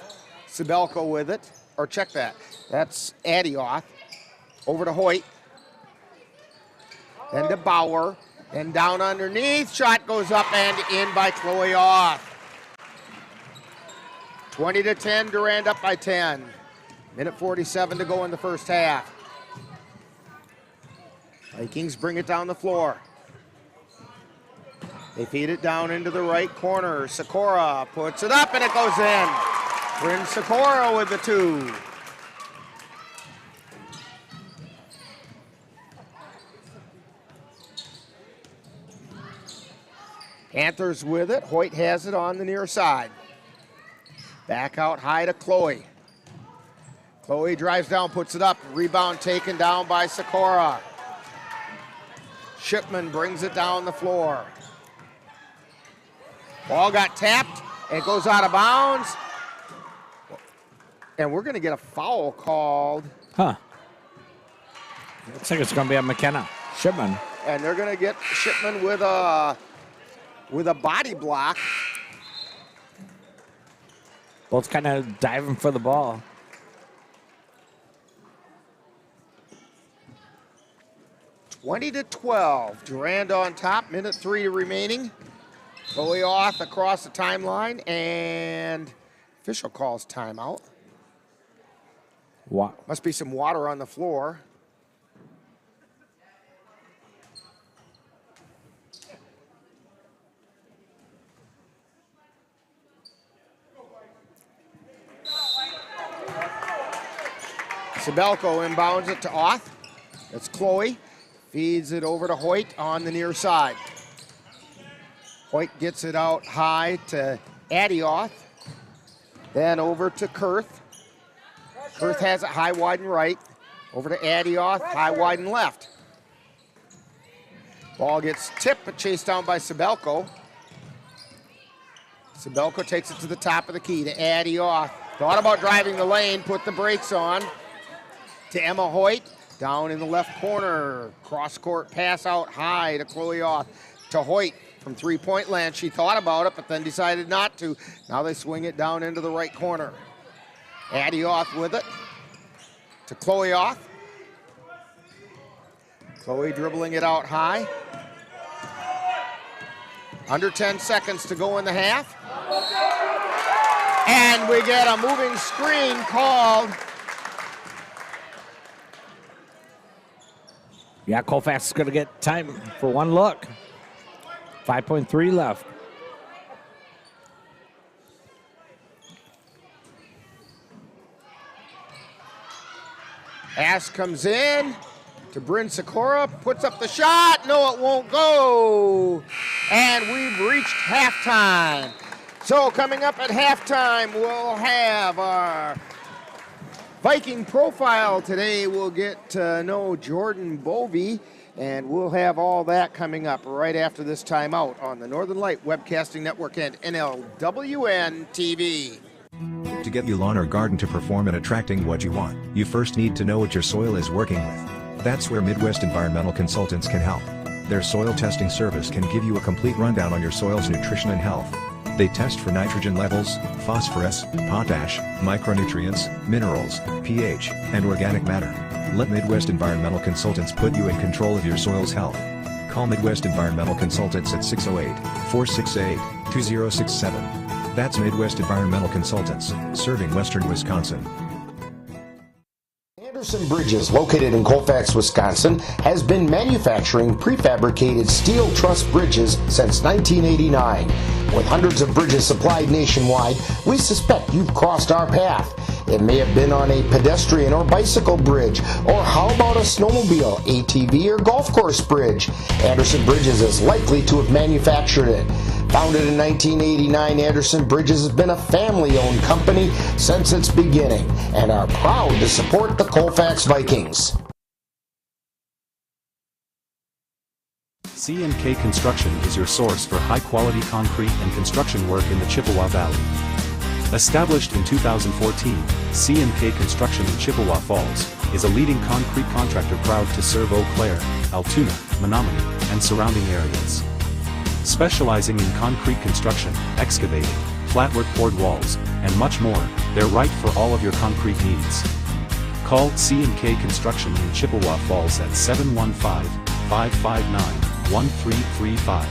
Speaker 16: Sabelko with it. Or check that. That's Addy Auth. Over to Hoyt. Then to Bauer. Then down underneath. Shot goes up and in by Chloe Auth. 20-10. Durand up by 10. Minute 47 to go in the first half. Vikings bring it down the floor. They feed it down into the right corner. Sikora puts it up and it goes in. Bryn Sikora with the 2. Panthers with it. Hoyt has it on the near side. Back out high to Chloe. Chloe drives down, puts it up. Rebound taken down by Sikora. Shipman brings it down the floor. Ball got tapped. It goes out of bounds. And we're going to get a foul called.
Speaker 17: Huh. Looks like it's going to be on McKenna. Shipman.
Speaker 16: And they're going to get Shipman with a body block.
Speaker 17: Both kind of diving for the ball.
Speaker 16: (20-12). Durand on top. Minute 3 remaining. Chloe Auth across the timeline, and official calls timeout.
Speaker 17: What?
Speaker 16: Must be some water on the floor. Sabelko inbounds it to Auth. That's Chloe. Feeds it over to Hoyt on the near side. Hoyt gets it out high to Addy Auth. Then over to Kurth. Kurth has it high, wide, and right. Over to Addy Auth, high, wide, and left. Ball gets tipped but chased down by Sabelko. Sabelko takes it to the top of the key to Addy Auth. Thought about driving the lane, put the brakes on. To Emma Hoyt, down in the left corner. Cross-court pass out high to Chloe Auth. To Hoyt from three-point land. She thought about it, but then decided not to. Now they swing it down into the right corner. Addy Auth with it. To Chloe Auth. Chloe dribbling it out high. Under 10 seconds to go in the half. And we get a moving screen called.
Speaker 17: Yeah, Colfax is going to get time for one look. 5.3 left.
Speaker 16: Pass comes in to Bryn Sikora, puts up the shot. No, it won't go. And we've reached halftime. So coming up at halftime, we'll have our Viking profile. Today we'll get to know Jordan Bovey, and we'll have all that coming up right after this timeout on the Northern Light Webcasting Network and NLWN-TV.
Speaker 3: To get your lawn or garden to perform at attracting what you want, you first need to know what your soil is working with. That's where Midwest Environmental Consultants can help. Their soil testing service can give you a complete rundown on your soil's nutrition and health. They test for nitrogen levels, phosphorus, potash, micronutrients, minerals, pH, and organic matter. Let Midwest Environmental Consultants put you in control of your soil's health. Call Midwest Environmental Consultants at 608-468-2067. That's Midwest Environmental Consultants, serving Western Wisconsin.
Speaker 2: Anderson Bridges, located in Colfax, Wisconsin, has been manufacturing prefabricated steel truss bridges since 1989. With hundreds of bridges supplied nationwide, we suspect you've crossed our path. It may have been on a pedestrian or bicycle bridge, or how about a snowmobile, ATV, or golf course bridge? Anderson Bridges is likely to have manufactured it. Founded in 1989, Anderson Bridges has been a family-owned company since its beginning and are proud to support the Colfax Vikings.
Speaker 22: C&K Construction is your source for high-quality concrete and construction work in the Chippewa Valley. Established in 2014, C&K Construction in Chippewa Falls is a leading concrete contractor proud to serve Eau Claire, Altoona, Menominee, and surrounding areas. Specializing in concrete construction, excavating, flatwork poured walls, and much more, they're right for all of your concrete needs. Call C&K Construction in Chippewa Falls at 715-559-1335.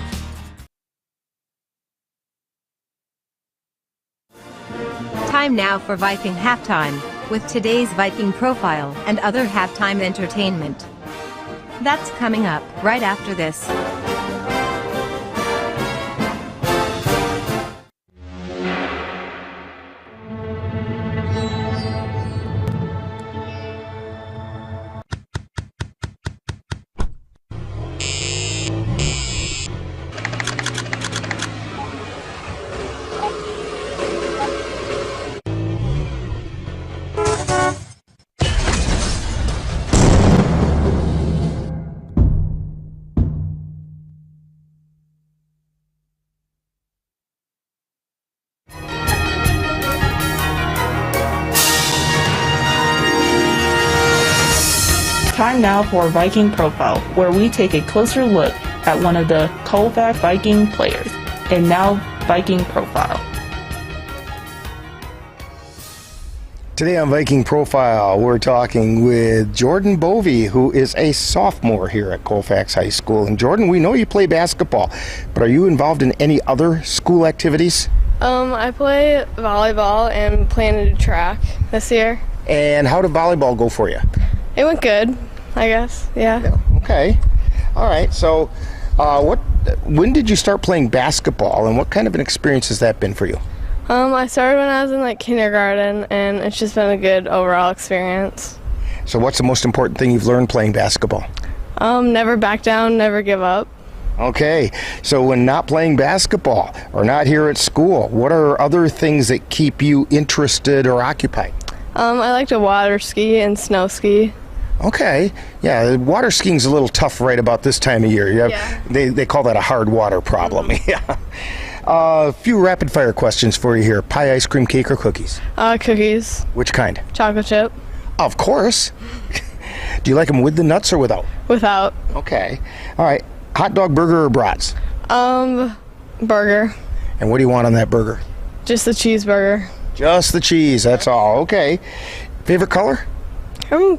Speaker 1: Time now for Viking Halftime, with today's Viking profile and other halftime entertainment. That's coming up right after this.
Speaker 7: Time now for Viking Profile, where we take a closer look at one of the Colfax Viking players. And now, Viking Profile.
Speaker 2: Today on Viking Profile, we're talking with Jordan Bovey, who is a sophomore here at Colfax High School. And Jordan, we know you play basketball, but are you involved in any other school activities?
Speaker 23: I play volleyball and plan to do track this year.
Speaker 2: And how did volleyball go for you?
Speaker 23: It went good, I guess, yeah.
Speaker 2: Okay. All right. So when did you start playing basketball, and what kind of an experience has that been for you?
Speaker 23: I started when I was in kindergarten, and it's just been a good overall experience.
Speaker 2: So what's the most important thing you've learned playing basketball?
Speaker 23: Never back down, never give up.
Speaker 2: Okay. So when not playing basketball or not here at school, what are other things that keep you interested or occupied?
Speaker 23: I like to water ski and snow ski.
Speaker 2: Okay. Yeah, water skiing's a little tough right about this time of year. They call that a hard water problem. Yeah. A few rapid fire questions for you here. Pie, ice cream, cake, or cookies?
Speaker 23: Cookies.
Speaker 2: Which kind?
Speaker 23: Chocolate chip.
Speaker 2: Of course. Do you like them with the nuts or without?
Speaker 23: Without.
Speaker 2: Okay. All right. Hot dog, burger, or brats?
Speaker 23: Burger.
Speaker 2: And what do you want on that burger?
Speaker 23: Just the cheeseburger.
Speaker 2: Just the cheese, that's all. Okay. Favorite color?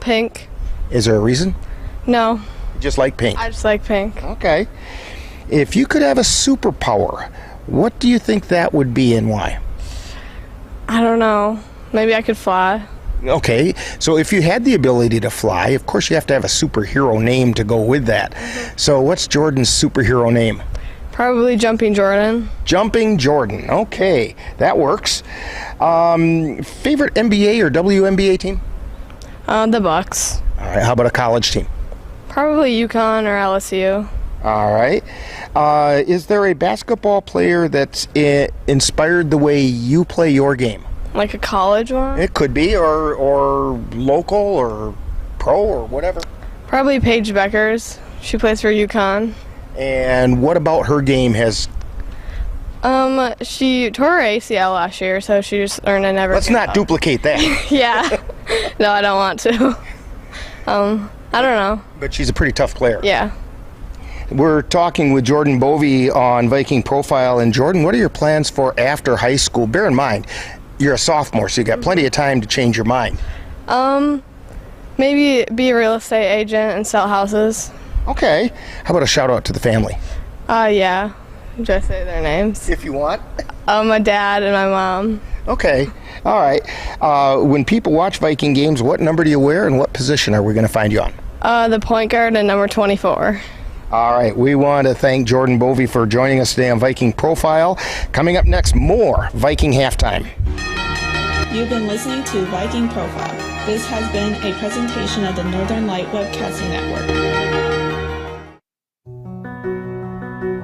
Speaker 23: Pink.
Speaker 2: Is there a reason?
Speaker 23: No.
Speaker 2: You just like pink?
Speaker 23: I just like pink.
Speaker 2: Okay. If you could have a superpower, what do you think that would be and why?
Speaker 23: I don't know. Maybe I could fly.
Speaker 2: Okay, so if you had the ability to fly, of course you have to have a superhero name to go with that. So what's Jordan's superhero name?
Speaker 23: Probably Jumping Jordan.
Speaker 2: Jumping Jordan. Okay, that works. Favorite NBA or WNBA team?
Speaker 23: The Bucks.
Speaker 2: All right, how about a college team?
Speaker 23: Probably UConn or LSU.
Speaker 2: All right. Is there a basketball player that's inspired the way you play your game?
Speaker 23: Like a college one?
Speaker 2: It could be, or local, or pro, or whatever.
Speaker 23: Probably Paige Beckers. She plays for UConn.
Speaker 2: And what about her game has...
Speaker 23: She tore her ACL last year, so she just learned to never...
Speaker 2: Let's not duplicate that.
Speaker 23: Yeah. No, I don't want to. I don't know.
Speaker 2: But she's a pretty tough player.
Speaker 23: Yeah.
Speaker 2: We're talking with Jordan Bovey on Viking Profile. And Jordan, what are your plans for after high school? Bear in mind, you're a sophomore, so you got plenty of time to change your mind.
Speaker 23: Maybe be a real estate agent and sell houses.
Speaker 2: Okay. How about a shout out to the family?
Speaker 23: Yeah. Just say their names.
Speaker 2: If you want.
Speaker 23: My dad and my mom.
Speaker 2: Okay. All right. When people watch Viking games, what number do you wear and what position are we going to find you on?
Speaker 23: The point guard and number 24.
Speaker 2: All right. We want to thank Jordan Bovey for joining us today on Viking Profile. Coming up next, more Viking Halftime.
Speaker 7: You've been listening to Viking Profile. This has been a presentation of the Northern Light Webcasting Network.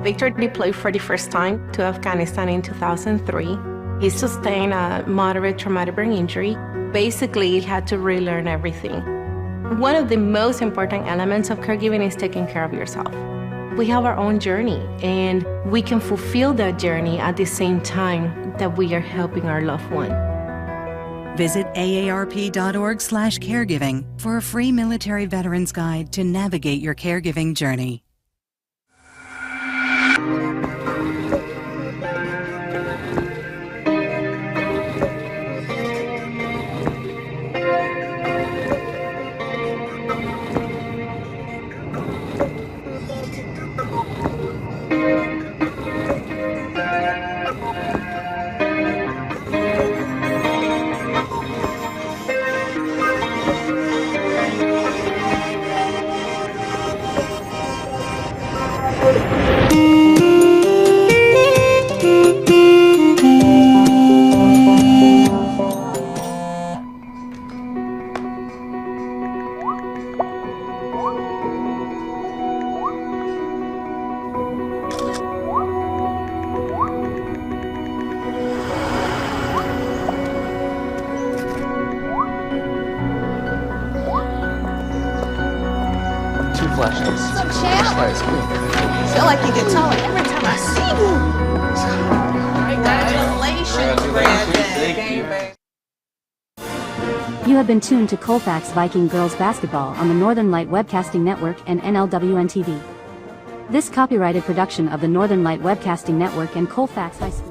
Speaker 4: Victor deployed for the first time to Afghanistan in 2003. He sustained a moderate traumatic brain injury. Basically, he had to relearn everything. One of the most important elements of caregiving is taking care of yourself. We have our own journey, and we can fulfill that journey at the same time that we are helping our loved one.
Speaker 6: Visit aarp.org/caregiving for a free military veterans guide to navigate your caregiving journey.
Speaker 8: Feel like you get taller every time I see you. Congratulations, Brandon.
Speaker 15: You have been tuned to Colfax Viking Girls Basketball on the Northern Light Webcasting Network and NLWN-TV. This copyrighted production of the Northern Light Webcasting Network and Colfax High School.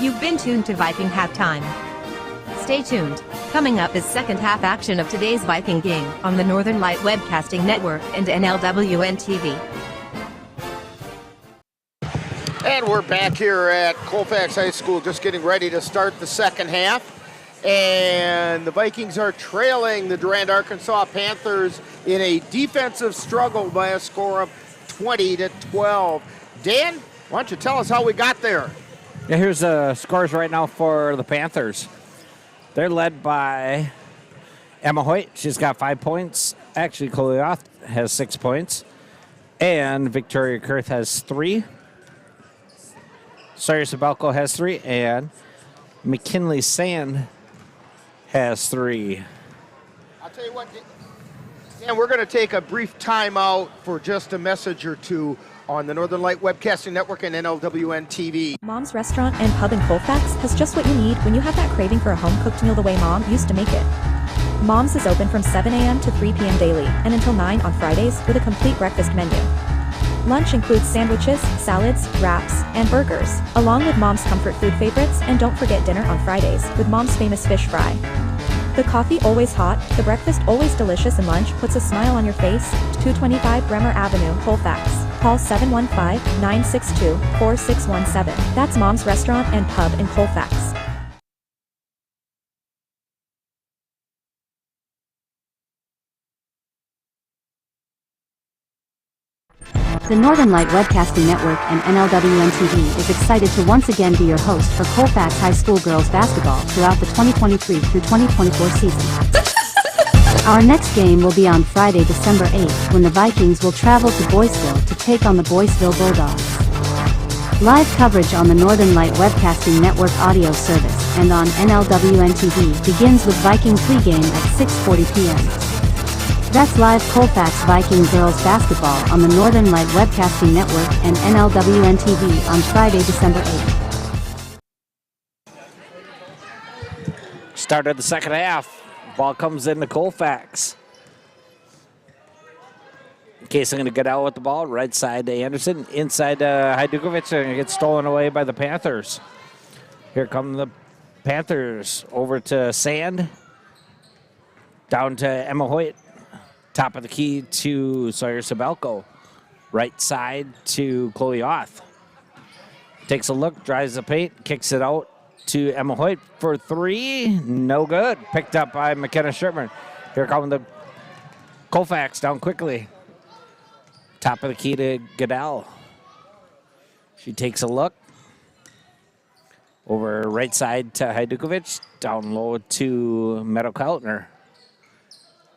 Speaker 1: You've been tuned to Viking Halftime. Stay tuned. Coming up is second half action of today's Viking game on the Northern Light Webcasting Network and NLWN-TV.
Speaker 16: And we're back here at Colfax High School, just getting ready to start the second half. And the Vikings are trailing the Durand-Arkansaw Panthers in a defensive struggle by a score of 20-12. Dan, why don't you tell us how we got there?
Speaker 17: Yeah, here's the scores right now for the Panthers. They're led by Emma Hoyt. She's got 5 points. Actually, Kolioth has 6 points. And Victoria Kurth has 3. Sawyer Sabelko has 3. And McKinley Sand has 3.
Speaker 16: I'll tell you what, Dan, we're going to take a brief timeout for just a message or two on the Northern Light Webcasting Network and NLWN-TV.
Speaker 24: Mom's Restaurant and Pub in Colfax has just what you need when you have that craving for a home-cooked meal the way Mom used to make it. Mom's is open from 7 a.m. to 3 p.m. daily and until 9 on Fridays with a complete breakfast menu. Lunch includes sandwiches, salads, wraps, and burgers, along with Mom's comfort food favorites, and don't forget dinner on Fridays with Mom's famous fish fry. The coffee always hot, the breakfast always delicious, and lunch puts a smile on your face. 225 Bremer Avenue, Colfax. Call 715-962-4617. That's Mom's Restaurant and Pub in Colfax.
Speaker 15: The Northern Light Webcasting Network and NLWN-TV is excited to once again be your host for Colfax High School Girls Basketball throughout the 2023 through 2024 season. Our next game will be on Friday, December 8th, when the Vikings will travel to Boyceville to take on the Boyceville Bulldogs. Live coverage on the Northern Light Webcasting Network audio service and on NLWN-TV begins with Viking pregame at 6:40 p.m. That's live Colfax Viking Girls Basketball on the Northern Light Webcasting Network and NLWN-TV on Friday, December 8th.
Speaker 17: Started the second half. Ball comes into Colfax. Case going to get out with the ball. Right side to Anderson. Inside to Hajdukovic. And it gets stolen away by the Panthers. Here come the Panthers. Over to Sand. Down to Emma Hoyt. Top of the key to Sawyer Sabelko. Right side to Chloe Oth. Takes a look. Drives the paint. Kicks it out to Emma Hoyt for three. No good. Picked up by McKenna Sherman. Here come the Colfax down quickly. Top of the key to Goodell. She takes a look. Over right side to Hajdukovic. Down low to Meadow Keltner.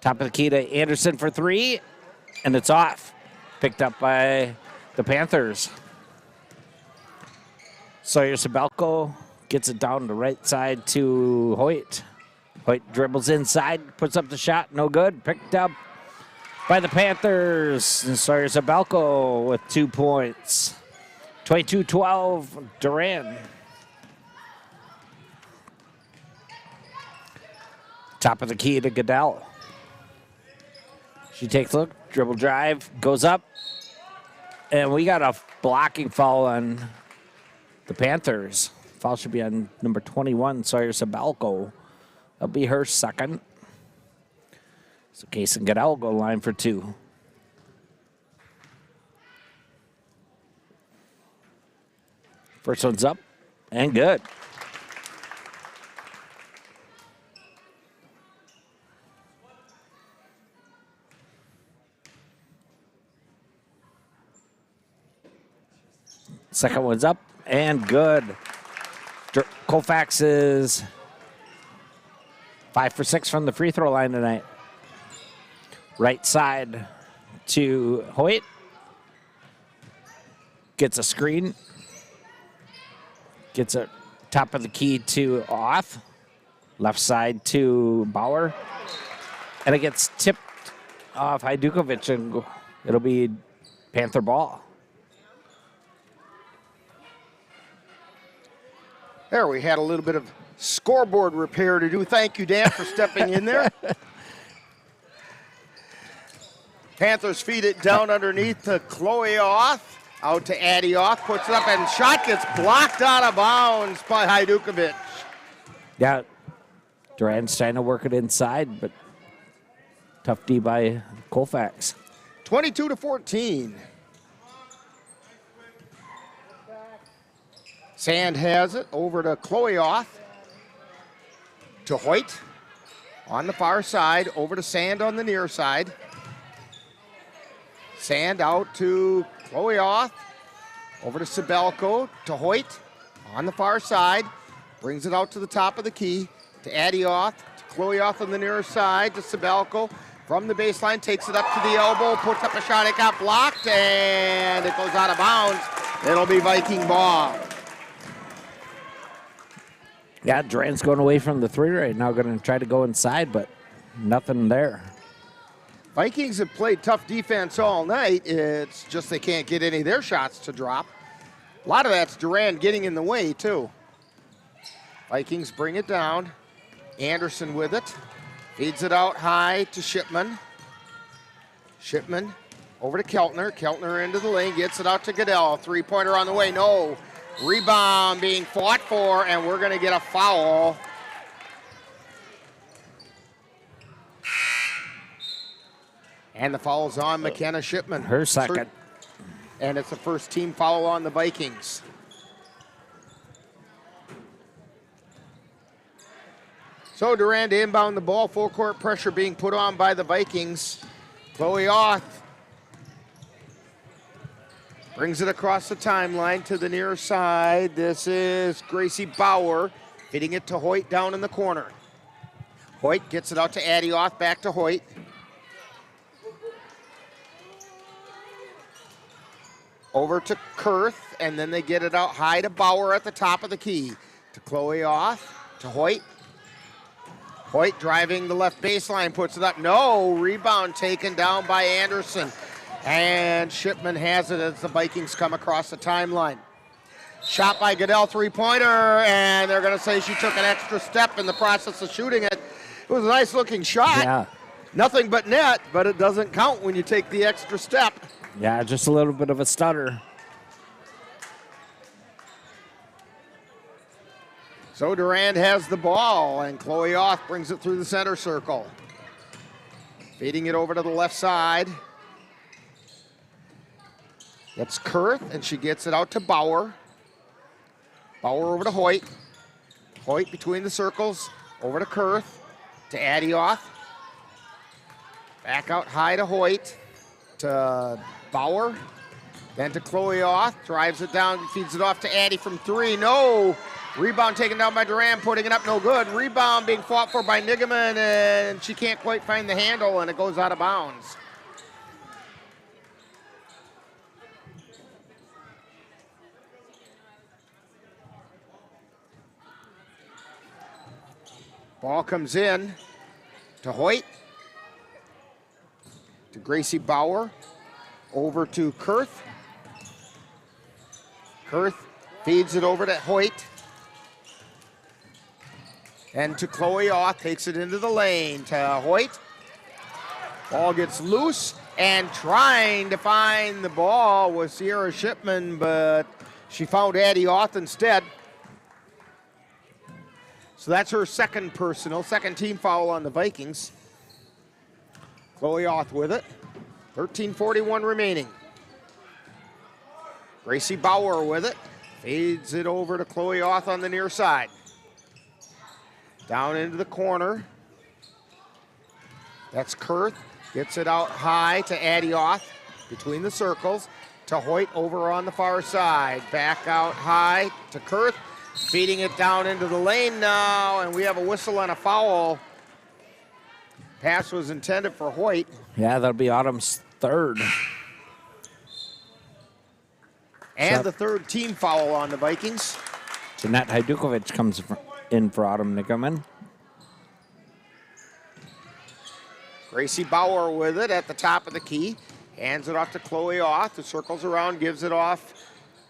Speaker 17: Top of the key to Anderson for three. And it's off. Picked up by the Panthers. Sawyer Sabelko gets it down the right side to Hoyt. Hoyt dribbles inside, puts up the shot, no good. Picked up by the Panthers. And Sawyer Sabelko with 2 points. 22-12, Durand. Top of the key to Goodell. She takes a look, dribble drive, goes up. And we got a blocking foul on the Panthers. Foul should be on number 21, Sawyer Sabelko. That'll be her second. So Case and Goodell go line for two. First one's up and good. Second one's up and good. Colfax is 5 for 6 from the free throw line tonight. Right side to Hoyt. Gets a screen. Gets a top of the key to Oth. Left side to Bauer. And it gets tipped off Hajdukovic, and it'll be Panther ball.
Speaker 16: There, we had a little bit of scoreboard repair to do. Thank you, Dan, for stepping in there. Panthers feed it down underneath to Chloe Oth. Out to Addie Oth. Puts it up, and shot gets blocked out of bounds by Hajdukovic.
Speaker 17: Yeah, Durand's trying to work it inside, but tough D by Colfax.
Speaker 16: 22-14. Sand has it over to Chloe Oth. To Hoyt on the far side, over to Sand on the near side. Sand out to Chloe Oth, over to Sabelko, to Hoyt on the far side. Brings it out to the top of the key, to Addie Oth, to Chloe Oth on the near side, to Sabelko. From the baseline, takes it up to the elbow, puts up a shot, it got blocked, and it goes out of bounds. It'll be Viking ball.
Speaker 17: Yeah, Durand's going away from the three right now, going to try to go inside, but nothing there.
Speaker 16: Vikings have played tough defense all night. It's just they can't get any of their shots to drop. A lot of that's Durand getting in the way, too. Vikings bring it down. Anderson with it. Feeds it out high to Shipman. Shipman over to Keltner. Keltner into the lane, gets it out to Goodell. Three-pointer on the way, no. Rebound being fought for, and we're going to get a foul. And the foul's on McKenna Shipman.
Speaker 17: Her second.
Speaker 16: And it's the first team foul on the Vikings. So Durand to inbound the ball. Full court pressure being put on by the Vikings. Chloe Oth brings it across the timeline to the near side. This is Gracie Bauer hitting it to Hoyt down in the corner. Hoyt gets it out to Adioth, back to Hoyt. Over to Kurth, and then they get it out high to Bauer at the top of the key. To Chloe Oth, to Hoyt. Hoyt driving the left baseline, puts it up. No, rebound taken down by Anderson. And Shipman has it as the Vikings come across the timeline. Shot by Goodell, three-pointer, and they're going to say she took an extra step in the process of shooting it. It was a nice-looking shot.
Speaker 17: Yeah.
Speaker 16: Nothing but net, but it doesn't count when you take the extra step.
Speaker 17: Yeah, just a little bit of a stutter.
Speaker 16: So Durand has the ball, and Chloe Oth brings it through the center circle. Feeding it over to the left side. That's Kurth, and she gets it out to Bauer. Bauer over to Hoyt. Hoyt between the circles, over to Kurth, to Adioth. Back out high to Hoyt, to Bauer, then to Chloe Oth, drives it down, feeds it off to Addie from three, no! Rebound taken down by Durand, putting it up, no good. Rebound being fought for by Nigaman, and she can't quite find the handle, and it goes out of bounds. Ball comes in to Hoyt, to Gracie Bauer, over to Kurth. Kurth feeds it over to Hoyt. And to Chloe Oth, takes it into the lane to Hoyt. Ball gets loose, and trying to find the ball was Sierra Shipman, but she found Addie Oth instead. So that's her second team foul on the Vikings. Chloe Oth with it. 13:41 remaining. Gracie Bauer with it. Feeds it over to Chloe Oth on the near side. Down into the corner. That's Kurth. Gets it out high to Adioth between the circles. To Hoyt over on the far side. Back out high to Kurth. Feeding it down into the lane now, and we have a whistle and a foul. Pass was intended for Hoyt.
Speaker 17: Yeah, that'll be Autumn's third.
Speaker 16: And the third team foul on the Vikings.
Speaker 17: Jeanette Hajdukovic comes in for Autumn Nigaman.
Speaker 16: Gracie Bauer with it at the top of the key. Hands it off to Chloe Oth, who circles around, gives it off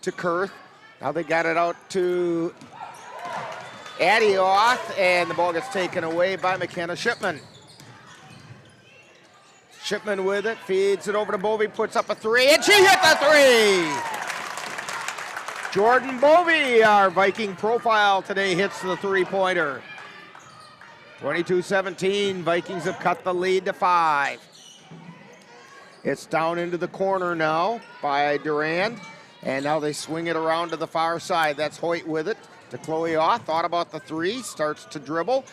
Speaker 16: to Kurth. Now they got it out to Adioth, and the ball gets taken away by McKenna Shipman. Shipman with it, feeds it over to Bovey, puts up a three, and she hit the three! Jordan Bovey, our Viking profile today, hits the three-pointer. 22-17, Vikings have cut the lead to 5. It's down into the corner now by Durand. And now they swing it around to the far side. That's Hoyt with it to Chloe Oth. Thought about the three, starts to dribble.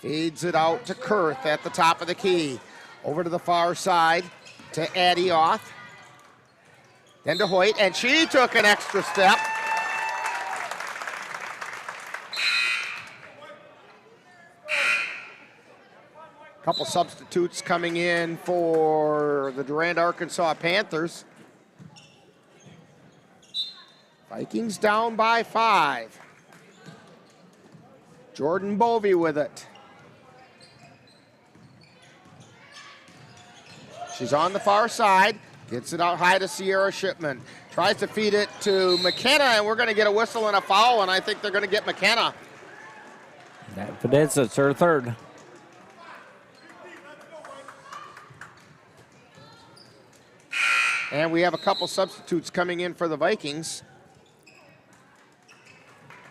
Speaker 16: Feeds it out to Kurth at the top of the key. Over to the far side to Adioth. Then to Hoyt, and she took an extra step. Couple substitutes coming in for the Durand-Arkansaw Panthers. Vikings down by 5. Jordan Bovey with it. She's on the far side. Gets it out high to Sierra Shipman. Tries to feed it to McKenna, and we're going to get a whistle and a foul, and I think they're going to get McKenna.
Speaker 17: If it is, it's her third.
Speaker 16: And we have a couple substitutes coming in for the Vikings.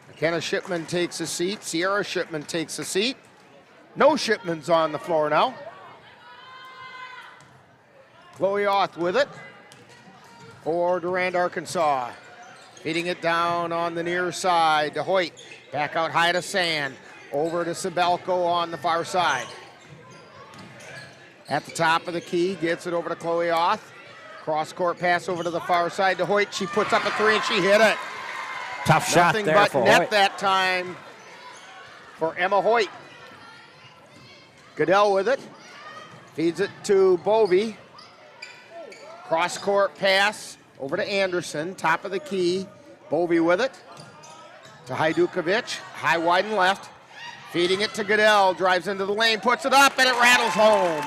Speaker 16: McKenna Shipman takes a seat. Sierra Shipman takes a seat. No Shipmans on the floor now. Chloe Oth with it for Durand-Arkansaw. Feeding it down on the near side to Hoyt. Back out high to Sand. Over to Sibelko on the far side. At the top of the key, gets it over to Chloe Oth. Cross-court pass over to the far side to Hoyt. She puts up a three and she hit it.
Speaker 17: Tough shot
Speaker 16: there. Nothing
Speaker 17: there
Speaker 16: but
Speaker 17: for
Speaker 16: net
Speaker 17: Hoyt.
Speaker 16: that time for Emma Hoyt. Goodell with it. Feeds it to Bovey. Cross-court pass over to Anderson. Top of the key. Bovey with it. To Hajdukovic. High, wide, and left. Feeding it to Goodell. Drives into the lane. Puts it up, and it rattles home.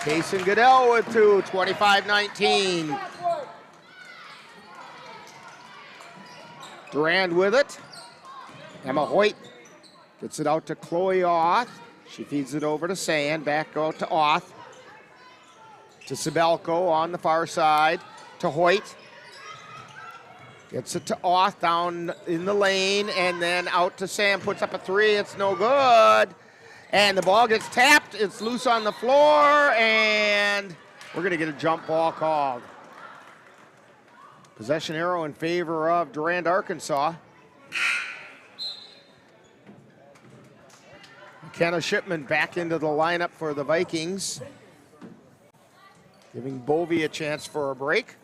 Speaker 16: Kason Goodell with two. 25-19. Durand with it. Emma Hoyt gets it out to Chloe Oth. She feeds it over to Sand. Back out to Oth. To Sibelko on the far side. To Hoyt. Gets it to Oth down in the lane. And then out to Sand. Puts up a three. It's no good. And the ball gets tapped. It's loose on the floor. And we're going to get a jump ball called. Possession arrow in favor of Durand-Arkansaw. McKenna Shipman back into the lineup for the Vikings. Giving Bovey a chance for a break.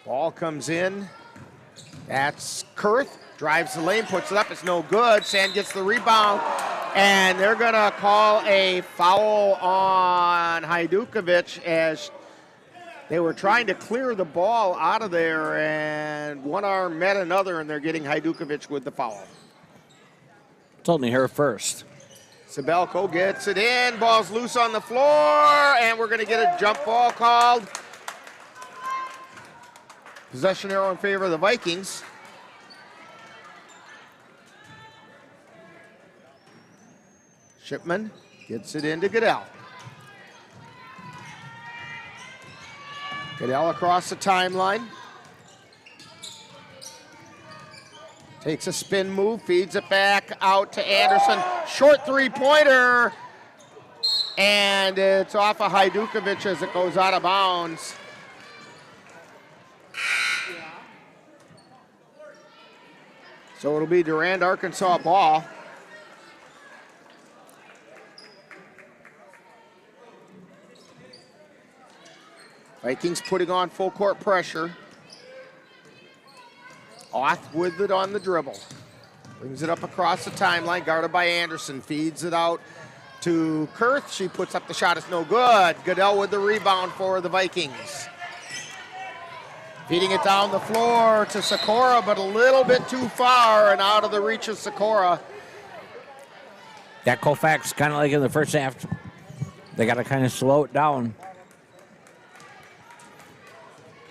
Speaker 16: Ball comes in. That's Kurth. Drives the lane, puts it up. It's no good. Sand gets the rebound. And they're going to call a foul on Hajdukovic as they were trying to clear the ball out of there, and one arm met another, and they're getting Hajdukovic with the foul.
Speaker 17: It's only her first.
Speaker 16: Sibelko gets it in. Ball's loose on the floor, and we're going to get a jump ball called. Possession arrow in favor of the Vikings. Shipman gets it into Goodell. Goodell across the timeline. Takes a spin move, feeds it back out to Anderson. Short three-pointer. And it's off of Hajdukovic as it goes out of bounds. So it'll be Durand-Arkansaw ball. Vikings putting on full court pressure. Oth with it on the dribble. Brings it up across the timeline, guarded by Anderson. Feeds it out to Kurth. She puts up the shot, it's no good. Goodell with the rebound for the Vikings. Feeding it down the floor to Sikora, but a little bit too far and out of the reach of Sikora.
Speaker 17: Yeah, Colfax kind of like in the first half. They got to kind of slow it down.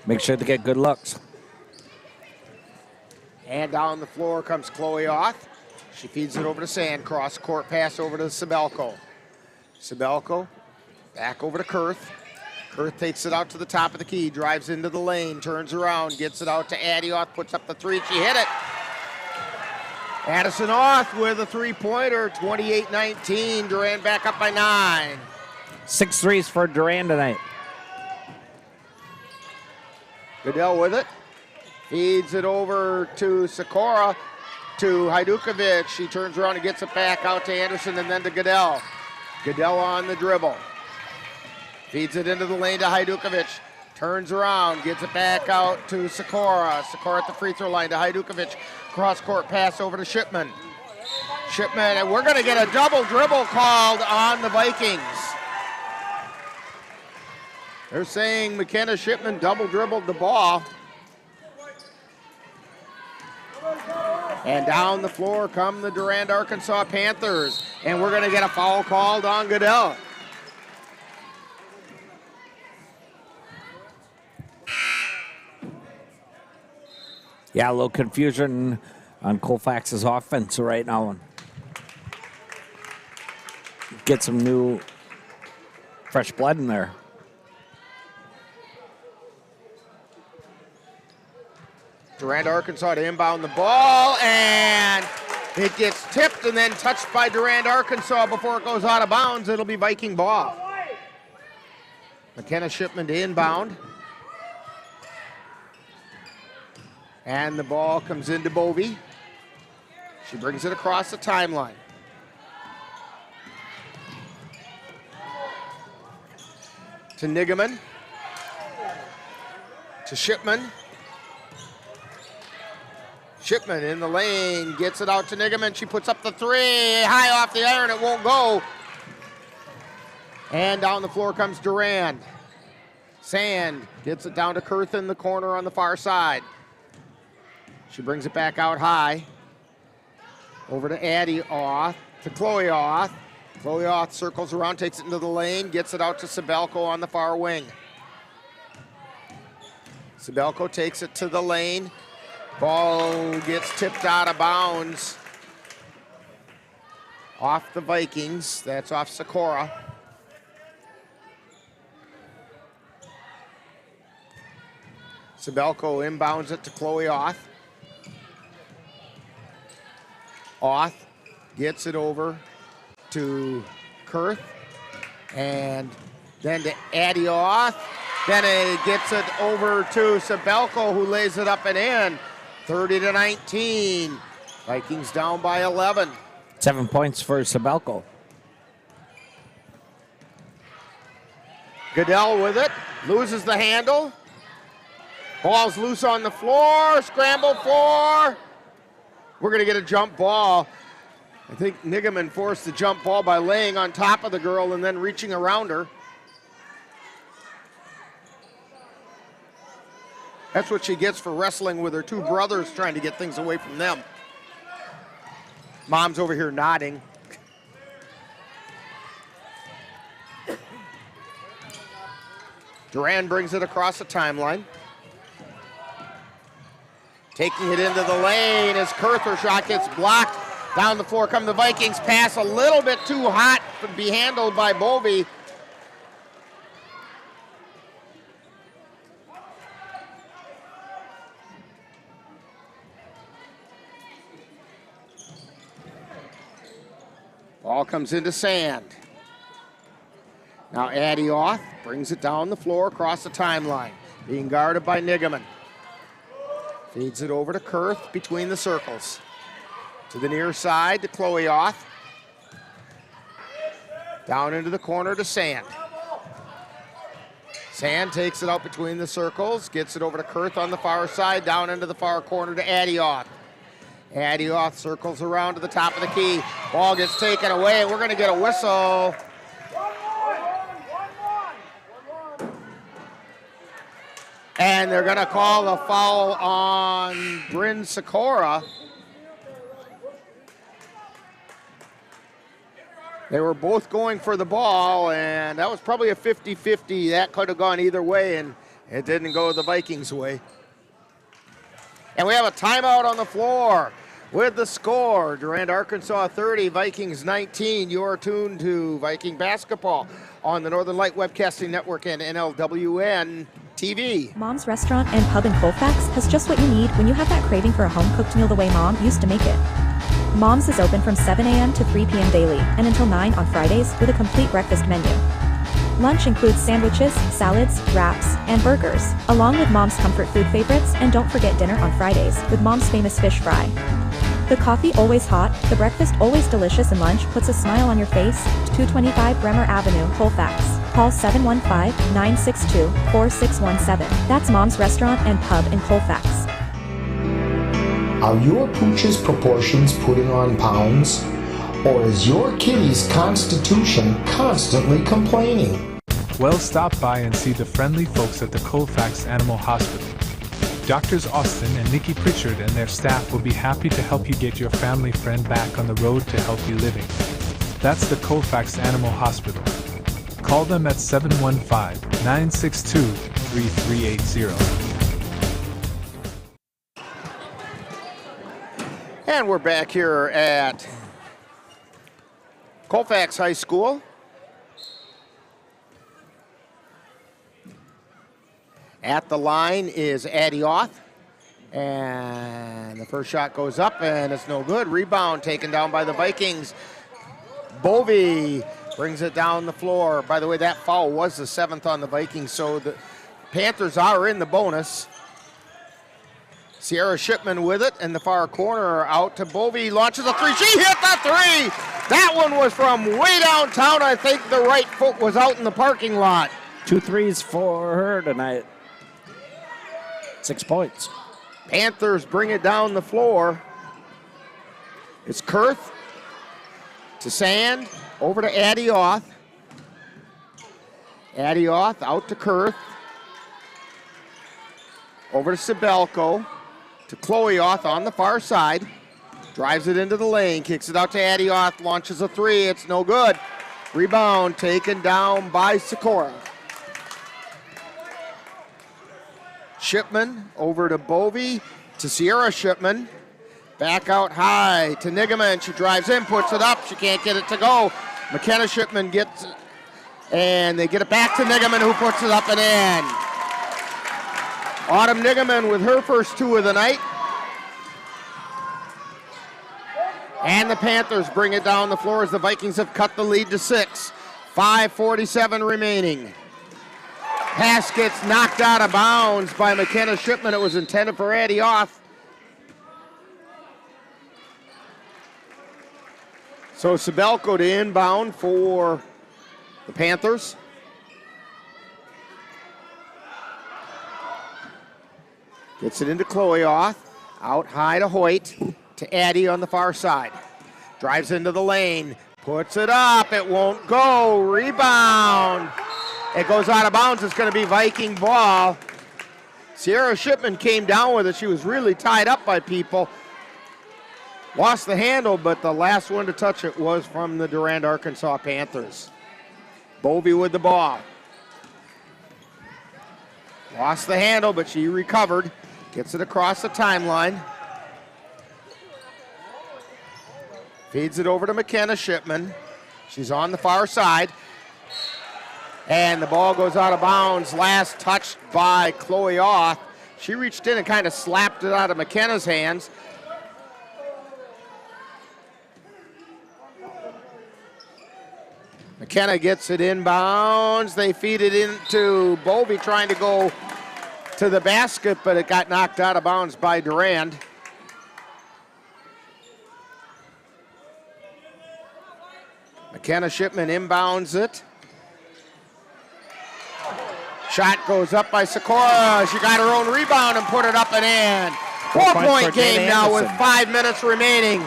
Speaker 17: Make sure to get good looks.
Speaker 16: And down the floor comes Chloe Oth. She feeds it over to Sand. Cross court pass over to Sibelko. Sibelko back over to Kurth. Kurth takes it out to the top of the key, drives into the lane, turns around, gets it out to Addie Oth, puts up the three. She hit it. Addison Oth with a three-pointer, 28-19. Durand back up by 9.
Speaker 17: 6 threes for Durand tonight.
Speaker 16: Goodell with it. Feeds it over to Sikora, to Hajdukovic. She turns around and gets it back out to Anderson and then to Goodell. Goodell on the dribble. Feeds it into the lane to Hajdukovic. Turns around, gets it back out to Sikora. Sikora at the free throw line to Hajdukovic. Cross-court pass over to Shipman. Shipman, and we're going to get a double dribble called on the Vikings. They're saying McKenna Shipman double dribbled the ball. And down the floor come the Durand-Arkansaw Panthers. And we're going to get a foul called on Goodell.
Speaker 17: Yeah, a little confusion on Colfax's offense right now. Get some new fresh blood in there.
Speaker 16: Durand-Arkansaw to inbound the ball, and it gets tipped and then touched by Durand-Arkansaw before it goes out of bounds. It'll be Viking ball. McKenna Shipman to inbound. And the ball comes into Bovey. She brings it across the timeline. To Nigaman. To Shipman. Shipman in the lane, gets it out to Nigaman. She puts up the three, high off the iron, it won't go. And down the floor comes Durand. Sand gets it down to Kurth in the corner on the far side. She brings it back out high. Over to Addie Oth, to Chloe Oth. Chloe Oth circles around, takes it into the lane, gets it out to Sabelko on the far wing. Sabelko takes it to the lane. Ball gets tipped out of bounds. Off the Vikings, that's off Sikora. Sabelko inbounds it to Chloe Oth. Oth gets it over to Kurth, and then to Addie Oth. Then it gets it over to Sabelko, who lays it up and in. 30-19. Vikings down by 11.
Speaker 17: 7 points for Sabelko.
Speaker 16: Goodell with it, loses the handle. Ball's loose on the floor, scramble for. We're gonna get a jump ball. I think Nigaman forced the jump ball by laying on top of the girl and then reaching around her. That's what she gets for wrestling with her two brothers, trying to get things away from them. Mom's over here nodding. Durand brings it across the timeline. Taking it into the lane as Kurth, shot gets blocked. Down the floor come the Vikings. Pass a little bit too hot to be handled by Bovey. Ball comes into Sand. Now Addie Oth brings it down the floor across the timeline, being guarded by Nigaman. Feeds it over to Kurth between the circles. To the near side to Chloe Oth. Down into the corner to Sand. Sand takes it out between the circles, gets it over to Kurth on the far side, down into the far corner to Addie Oth. Addie Oth circles around to the top of the key. Ball gets taken away, and we're going to get a whistle. And they're going to call a foul on Bryn Sikora. They were both going for the ball, and that was probably a 50-50. That could have gone either way, and it didn't go the Vikings' way. And we have a timeout on the floor with the score. Durand-Arkansaw 30, Vikings 19. You're tuned to Viking basketball on the Northern Light Webcasting Network and NLWN-TV.
Speaker 24: Mom's Restaurant and Pub in Colfax has just what you need when you have that craving for a home-cooked meal the way Mom used to make it. Mom's is open from 7 a.m. to 3 p.m. daily and until 9 on Fridays with a complete breakfast menu. Lunch includes sandwiches, salads, wraps, and burgers, along with Mom's comfort food favorites, and don't forget dinner on Fridays with Mom's famous fish fry. The coffee always hot, the breakfast always delicious, and lunch puts a smile on your face. 225 Bremer Avenue, Colfax. Call 715-962-4617. That's Mom's Restaurant and Pub in Colfax.
Speaker 2: Are your pooch's proportions putting on pounds? Or is your kitty's constitution constantly complaining?
Speaker 19: Well, stop by and see the friendly folks at the Colfax Animal Hospital. Doctors Austin and Nikki Pritchard and their staff will be happy to help you get your family friend back on the road to healthy living. That's the Colfax Animal Hospital. Call them at 715-962-3380.
Speaker 16: And we're back here at Colfax High School. At the line is Addie Oth. And the first shot goes up, and it's no good. Rebound taken down by the Vikings. Bovey brings it down the floor. By the way, that foul was the 7th on the Vikings, so the Panthers are in the bonus. Sierra Shipman with it in the far corner, out to Bovey, launches a three. She hit the three! That one was from way downtown. I think the right foot was out in the parking lot.
Speaker 17: 2 threes for her tonight. 6 points.
Speaker 16: Panthers bring it down the floor. It's Kurth to Sand, over to Adioth. Adioth out to Kurth. Over to Sibelko, to Chloeoth on the far side. Drives it into the lane, kicks it out to Adioth, launches a three, it's no good. Rebound taken down by Sikora. Shipman over to Bovey, to Sierra Shipman. Back out high to Nigaman, she drives in, puts it up, she can't get it to go. McKenna Shipman gets it, and they get it back to Nigaman, who puts it up and in. Autumn Nigaman with her first two of the night. And the Panthers bring it down the floor as the Vikings have cut the lead to 6. 5:47 remaining. Pass gets knocked out of bounds by McKenna Shipman. It was intended for Adioth. So Sibelko to inbound for the Panthers. Gets it into Chloeoth. Out high to Hoyt. To Addy on the far side. Drives into the lane. Puts it up. It won't go. Rebound. It goes out of bounds. It's going to be Viking ball. Sierra Shipman came down with it. She was really tied up by people. Lost the handle, but the last one to touch it was from the Durand-Arkansaw Panthers. Bovey with the ball. Lost the handle, but she recovered. Gets it across the timeline. Feeds it over to McKenna Shipman. She's on the far side. And the ball goes out of bounds. Last touched by Chloeoth. She reached in and kind of slapped it out of McKenna's hands. McKenna gets it inbounds. They feed it into Bovey trying to go to the basket, but it got knocked out of bounds by Durand. McKenna Shipman inbounds it. Shot goes up by Sikora. She got her own rebound and put it up and in. 4-point game now with 5 minutes remaining.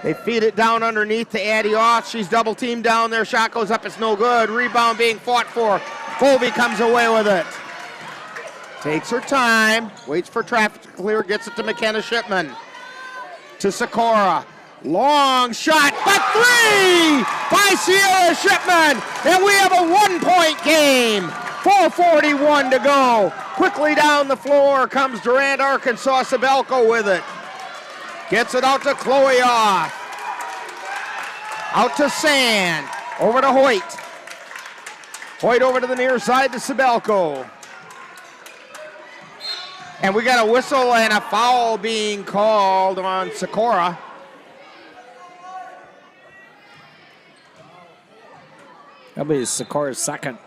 Speaker 16: They feed it down underneath to Adioth. She's double teamed down there. Shot goes up, it's no good. Rebound being fought for. Colby comes away with it. Takes her time, waits for traffic to clear, gets it to McKenna Shipman. To Sikora. Long shot, but three by Sierra Shipman. And we have a 1-point game. 4:41 to go. Quickly down the floor comes Durand-Arkansaw. Sibelko with it. Gets it out to Chloeoth. Out to Sand. Over to Hoyt. Hoyt over to the near side to Sibelko. And we got a whistle and a foul being called on Sikora.
Speaker 17: That'll be Sikora's second.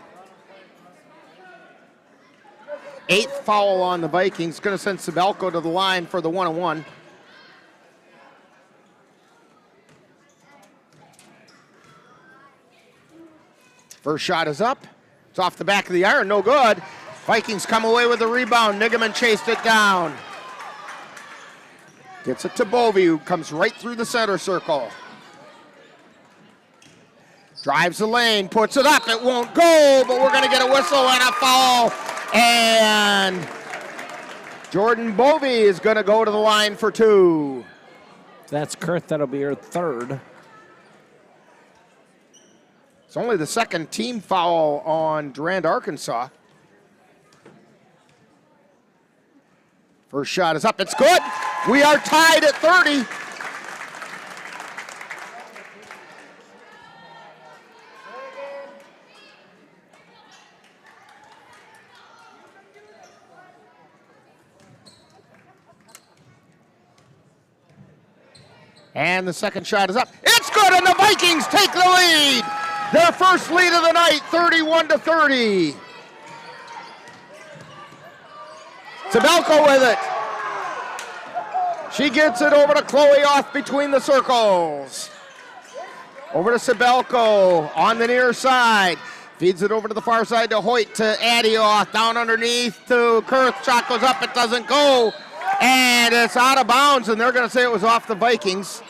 Speaker 16: 8th foul on the Vikings. Going to send Sibelko to the line for the 1-on-1. First shot is up. It's off the back of the iron. No good. Vikings come away with the rebound. Nigaman chased it down. Gets it to Bovey, who comes right through the center circle. Drives the lane, puts it up. It won't go, but we're going to get a whistle and a foul. And Jordan Bovey is going to go to the line for 2.
Speaker 17: That's Kurth. That'll be her third.
Speaker 16: It's only the second team foul on Durand-Arkansaw. First shot is up. It's good. We are tied at 30. And the second shot is up. It's good, and the Vikings take the lead. Their first lead of the night, 31-30. Sibelko with it. She gets it over to Chloeoth between the circles. Over to Sibelko on the near side. Feeds it over to the far side to Hoyt, to Adioth, down underneath to Kurth. Shot goes up, it doesn't go. And it's out of bounds, and they're going to say it was off the Vikings.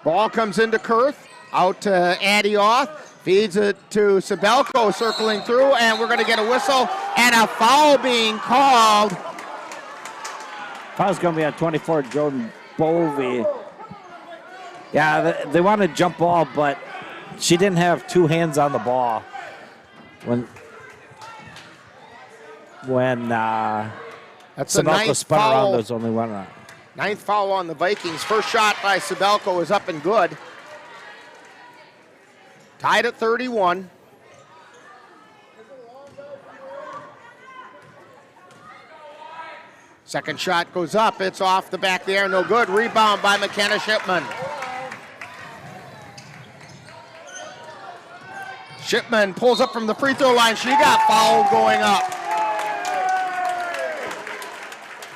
Speaker 16: Ball comes into Kurth, out to Adioth. Feeds it to Sabelko, circling through, and we're going to get a whistle and a foul being called.
Speaker 17: Foul's going to be on 24, Jordan Bovey. Yeah, they want to jump ball, but she didn't have two hands on the ball when
Speaker 16: That's the
Speaker 17: Sabelko
Speaker 16: ninth
Speaker 17: spun around.
Speaker 16: foul.
Speaker 17: There's only one around.
Speaker 16: Ninth foul on the Vikings. First shot by Sabelko is up and good. Tied at 31. Second shot goes up. It's off the back of the air. No good. Rebound by McKenna Shipman. Shipman pulls up from the free throw line. She got fouled going up.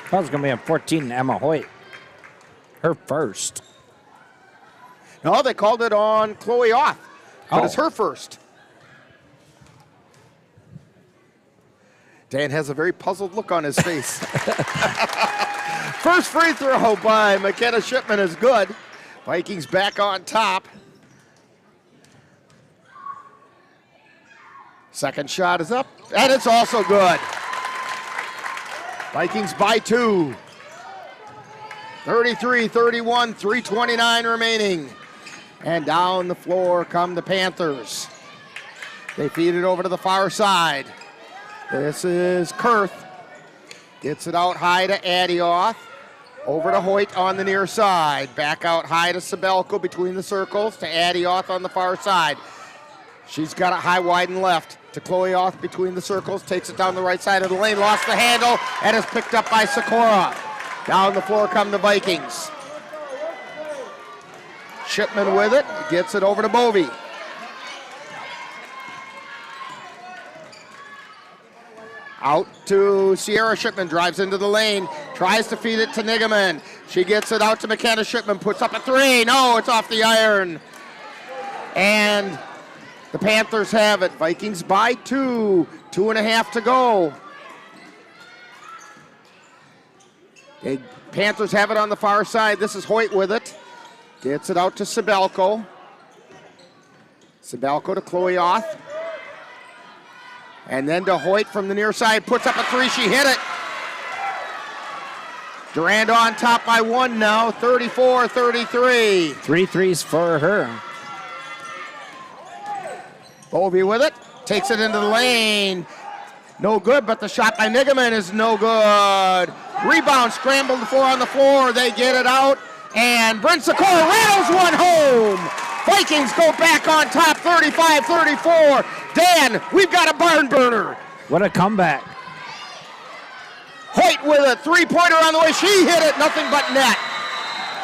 Speaker 17: Foul's going to be on 14, Emma Hoyt. Her first.
Speaker 16: No, they called it on Chloe Oth. But it's her first. Dan has a very puzzled look on his face. First free throw by McKenna Shipman is good. Vikings back on top. Second shot is up, and it's also good. Vikings by 2. 33-31, 3:29 remaining. And down the floor come the Panthers. They feed it over to the far side. This is Kurth. Gets it out high to Adioth. Over to Hoyt on the near side. Back out high to Sabelko between the circles to Adioth on the far side. She's got it high, wide, and left to Chloe Oth between the circles. Takes it down the right side of the lane. Lost the handle and is picked up by Sikora. Down the floor come the Vikings. Shipman with it, gets it over to Bovey. Out to Sierra Shipman, drives into the lane, tries to feed it to Nigaman. She gets it out to McKenna Shipman, puts up a three. No, it's off the iron. And the Panthers have it. Vikings by 2, 2.5 to go. The Panthers have it on the far side. This is Hoyt with it. Gets it out to Sabelko. Sabelko to Chloe Oth. And then to Hoyt from the near side. Puts up a three. She hit it. Durand on top by 1 now. 34-33.
Speaker 17: 3 threes for her.
Speaker 16: Bovey with it. Takes it into the lane. No good, but the shot by Nigaman is no good. Rebound scrambled for on the floor. They get it out. And Brent Sikora rattles one home. Vikings go back on top, 35-34. Dan, we've got a barn burner.
Speaker 17: What a comeback.
Speaker 16: Hoyt with a three-pointer on the way. She hit it, nothing but net.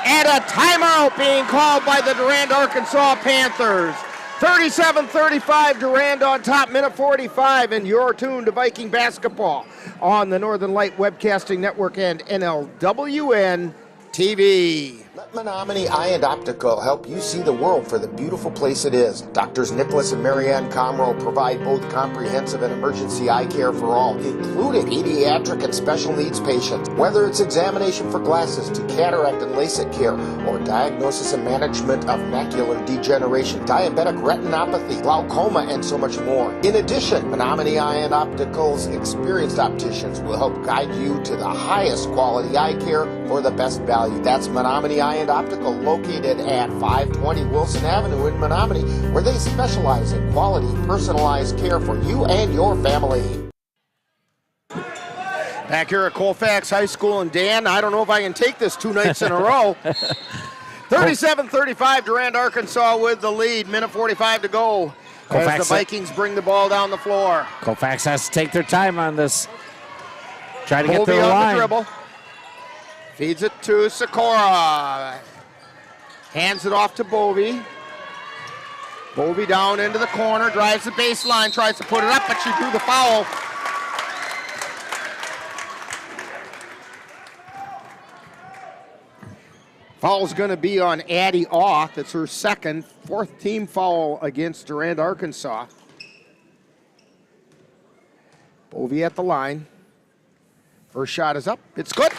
Speaker 16: And a timeout being called by the Durand-Arkansaw Panthers. 37-35, Durand on top, minute 45, and you're tuned to Viking basketball on the Northern Light Webcasting Network and NLWN-TV.
Speaker 2: Let Menominee Eye and Optical help you see the world for the beautiful place it is. Doctors Nicholas and Marianne Comroe provide both comprehensive and emergency eye care for all, including pediatric and special needs patients. Whether it's examination for glasses to cataract and LASIK care, or diagnosis and management of macular degeneration, diabetic retinopathy, glaucoma, and so much more. In addition, Menominee Eye and Optical's experienced opticians will help guide you to the highest quality eye care for the best value. That's Menominee Eye and Optical, located at 520 Wilson Avenue in Menominee, where they specialize in quality, personalized care for you and your family.
Speaker 16: Back here at Colfax High School, and Dan, I don't know if I can take this 2 nights in a row. 37-35, Durand-Arkansaw with the lead. Minute 45 to go as the Vikings bring the ball down the floor.
Speaker 17: Colfax has to take their time on this. Try to get
Speaker 16: Bovey
Speaker 17: through the
Speaker 16: on
Speaker 17: line.
Speaker 16: the dribble. Feeds it to Sikora. Hands it off to Bovey. Bovey down into the corner, drives the baseline, tries to put it up, but she drew the foul. Foul's going to be on Addie Oth. It's her second, fourth team foul against Durand-Arkansaw. Bovey at the line. First shot is up. It's good.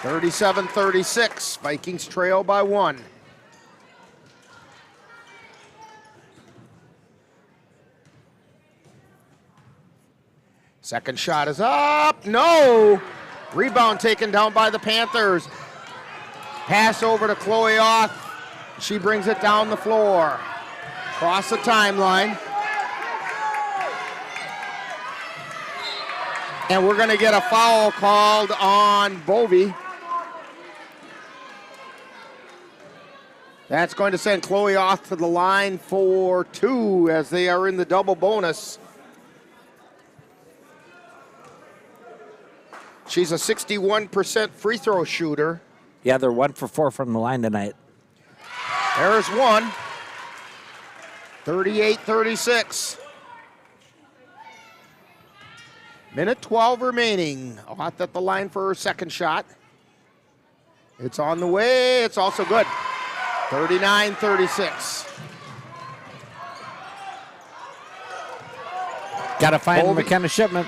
Speaker 16: 37-36. Vikings trail by 1. Second shot is up. No! Rebound taken down by the Panthers. Pass over to Chloe Oth. She brings it down the floor. Across the timeline. And we're going to get a foul called on Bovey. That's going to send Chloe Oth to the line for 2 as they are in the double bonus. She's a 61% free throw shooter.
Speaker 17: Yeah, they're 1 for 4 from the line tonight.
Speaker 16: There's one. 38-36. Minute 12 remaining. Oth at the line for her second shot. It's on the way. It's also good. 39-36.
Speaker 17: Got to find McKenna Shipman.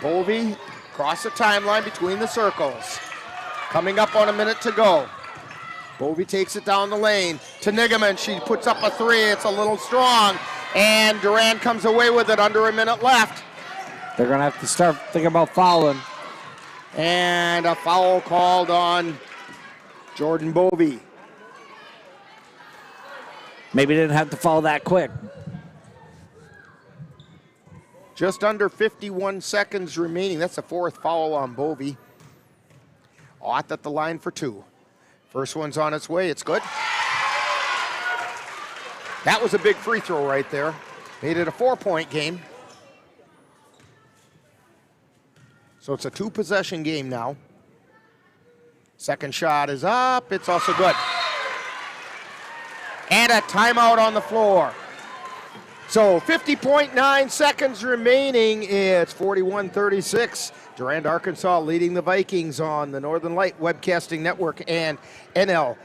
Speaker 16: Bovey across the timeline between the circles. Coming up on a minute to go. Bovey takes it down the lane to Nigaman. She puts up a 3. It's a little strong. And Durand comes away with it under a minute left.
Speaker 17: They're going to have to start thinking about fouling.
Speaker 16: And a foul called on Jordan Bovey.
Speaker 17: Maybe didn't have to foul that quick.
Speaker 16: Just under 51 seconds remaining. That's the 4th foul on Bovey. Oth at the line for 2. First one's on its way. It's good. That was a big free throw right there. Made it a 4-point game. So it's a 2-possession game now. Second shot is up. It's also good. And a timeout on the floor. So 50.9 seconds remaining. It's 41-36. Durand-Arkansaw leading the Vikings on the Northern Light Webcasting Network and NLWN-TV.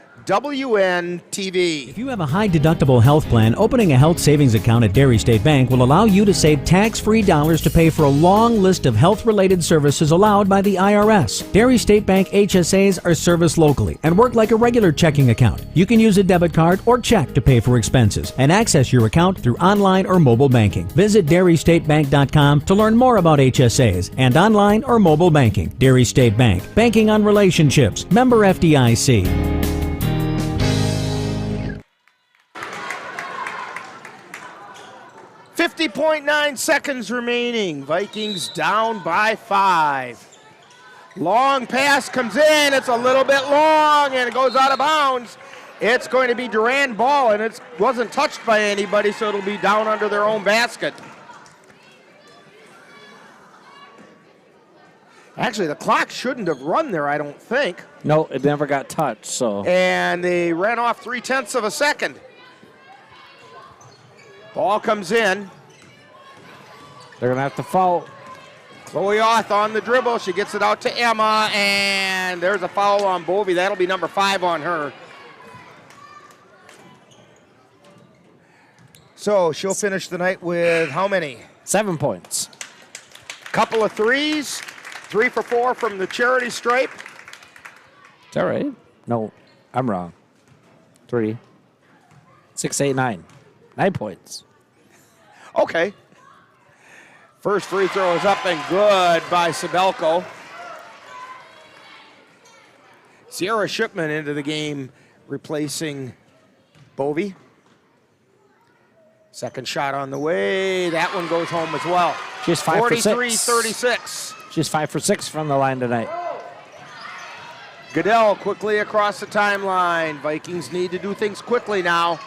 Speaker 18: If you have a high-deductible health plan, opening a health savings account at Dairy State Bank will allow you to save tax-free dollars to pay for a long list of health-related services allowed by the IRS. Dairy State Bank HSAs are serviced locally and work like a regular checking account. You can use a debit card or check to pay for expenses and access your account through online or mobile banking. Visit DairyStateBank.com to learn more about HSAs and online or mobile banking. Dairy State Bank, banking on relationships. Member FDIC.
Speaker 16: 50.9 seconds remaining. Vikings down by 5. Long pass comes in. It's a little bit long and it goes out of bounds. It's going to be Durand ball and it wasn't touched by anybody, so it'll be down under their own basket. Actually, the clock shouldn't have run there, I don't think.
Speaker 17: No, it never got touched, so.
Speaker 16: And they ran off 0.3 of a second. Ball comes in.
Speaker 17: They're going to have to foul.
Speaker 16: Chloe Oth on the dribble. She gets it out to Emma, and there's a foul on Bovey. That'll be number 5 on her. So she'll finish the night with how many?
Speaker 17: 7 points.
Speaker 16: Couple of threes. 3 for 4 from the charity stripe.
Speaker 17: Is that right? No, I'm wrong. 3, 6, 8, 9. 9 points.
Speaker 16: Okay. First free throw is up and good by Sabelko. Sierra Shipman into the game, replacing Bovey. Second shot on the way. That one goes home as well.
Speaker 17: She's 5 for 6.
Speaker 16: 43-36.
Speaker 17: She's 5 for 6 from the line tonight.
Speaker 16: Goodell quickly across the timeline. Vikings need to do things quickly now.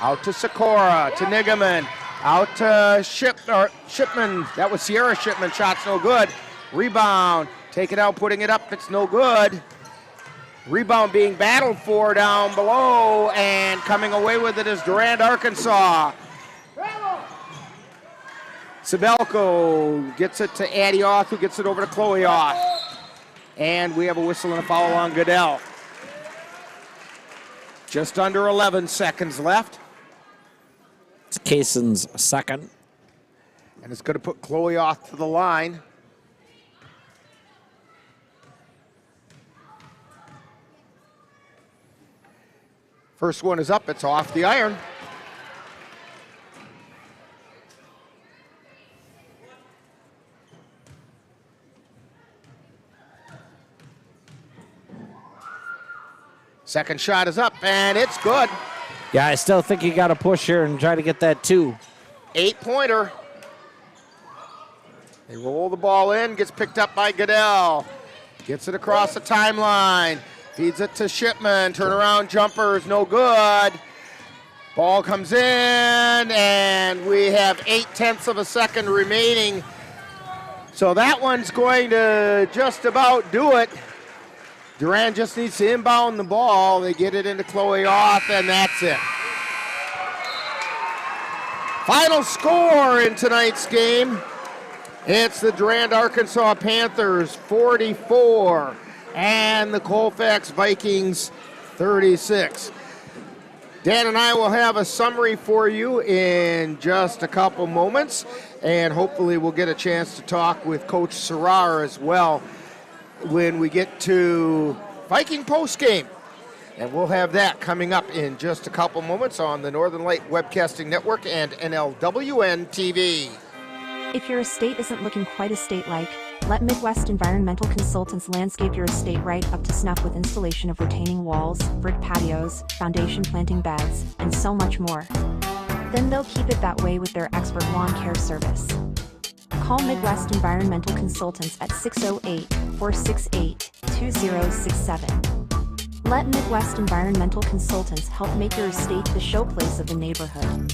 Speaker 16: Out to Sikora, to Nigaman, out to Shipman. That was Sierra Shipman. Shot's no good. Rebound, take it out, putting it up. It's no good. Rebound being battled for down below, and coming away with it is Durand-Arkansaw. Sabelko gets it to Addie Oth, who gets it over to Chloe Oth. And we have a whistle and a foul on Goodell. Just under 11 seconds left.
Speaker 17: It's Kaysen's second.
Speaker 16: And it's going to put Chloe off to the line. First one is up. It's off the iron. Second shot is up, and it's good.
Speaker 17: Yeah, I still think you got to push here and try to get that 2.
Speaker 16: 8-pointer. They roll the ball in, gets picked up by Goodell. Gets it across the timeline. Feeds it to Shipman. Turnaround jumper is no good. Ball comes in, and we have 0.8 of a second remaining. So that one's going to just about do it. Durand just needs to inbound the ball. They get it into Chloe off, and that's it. Final score in tonight's game. It's the Durand-Arkansaw Panthers 44 and the Colfax Vikings 36. Dan and I will have a summary for you in just a couple moments, and hopefully we'll get a chance to talk with Coach Serrar as well when we get to Viking postgame. And we'll have that coming up in just a couple moments on the Northern Light Webcasting Network and NLWN-TV.
Speaker 24: If your estate isn't looking quite estate-like, let Midwest Environmental Consultants landscape your estate right up to snuff with installation of retaining walls, brick patios, foundation planting beds, and so much more. Then they'll keep it that way with their expert lawn care service. Call Midwest Environmental Consultants at 608-468-2067. Let Midwest Environmental Consultants help make your estate the showplace of the neighborhood.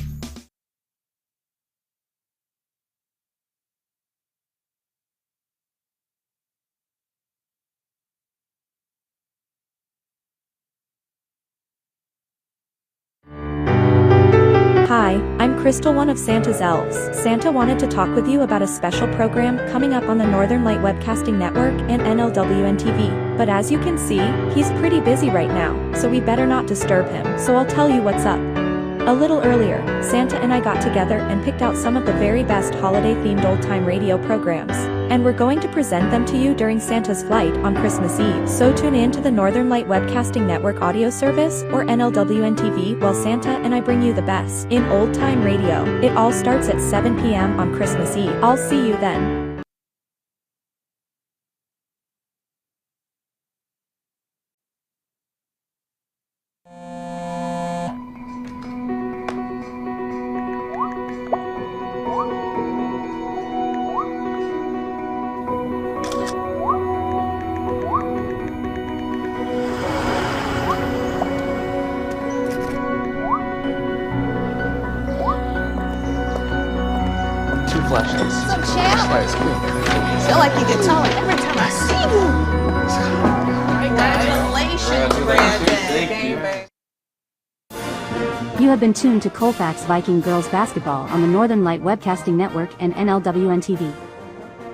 Speaker 24: Hi, I'm Crystal, one of Santa's elves. Santa wanted to talk with you about a special program coming up on the Northern Light Webcasting Network and NLWN-TV. But as you can see, he's pretty busy right now, so we better not disturb him. So I'll tell you what's up. A little earlier, Santa and I got together and picked out some of the very best holiday-themed old-time radio programs. And we're going to present them to you during Santa's flight on Christmas Eve. So tune in to the Northern Light Webcasting Network audio service or NLWN-TV while Santa and I bring you the best in old-time radio. It all starts at 7 p.m. on Christmas Eve. I'll see you then.
Speaker 8: So Chad, I feel like you get taller every time I see you. Congratulations, Brandon.
Speaker 15: You have been tuned to Colfax Viking Girls Basketball on the Northern Light Webcasting Network and NLWN-TV.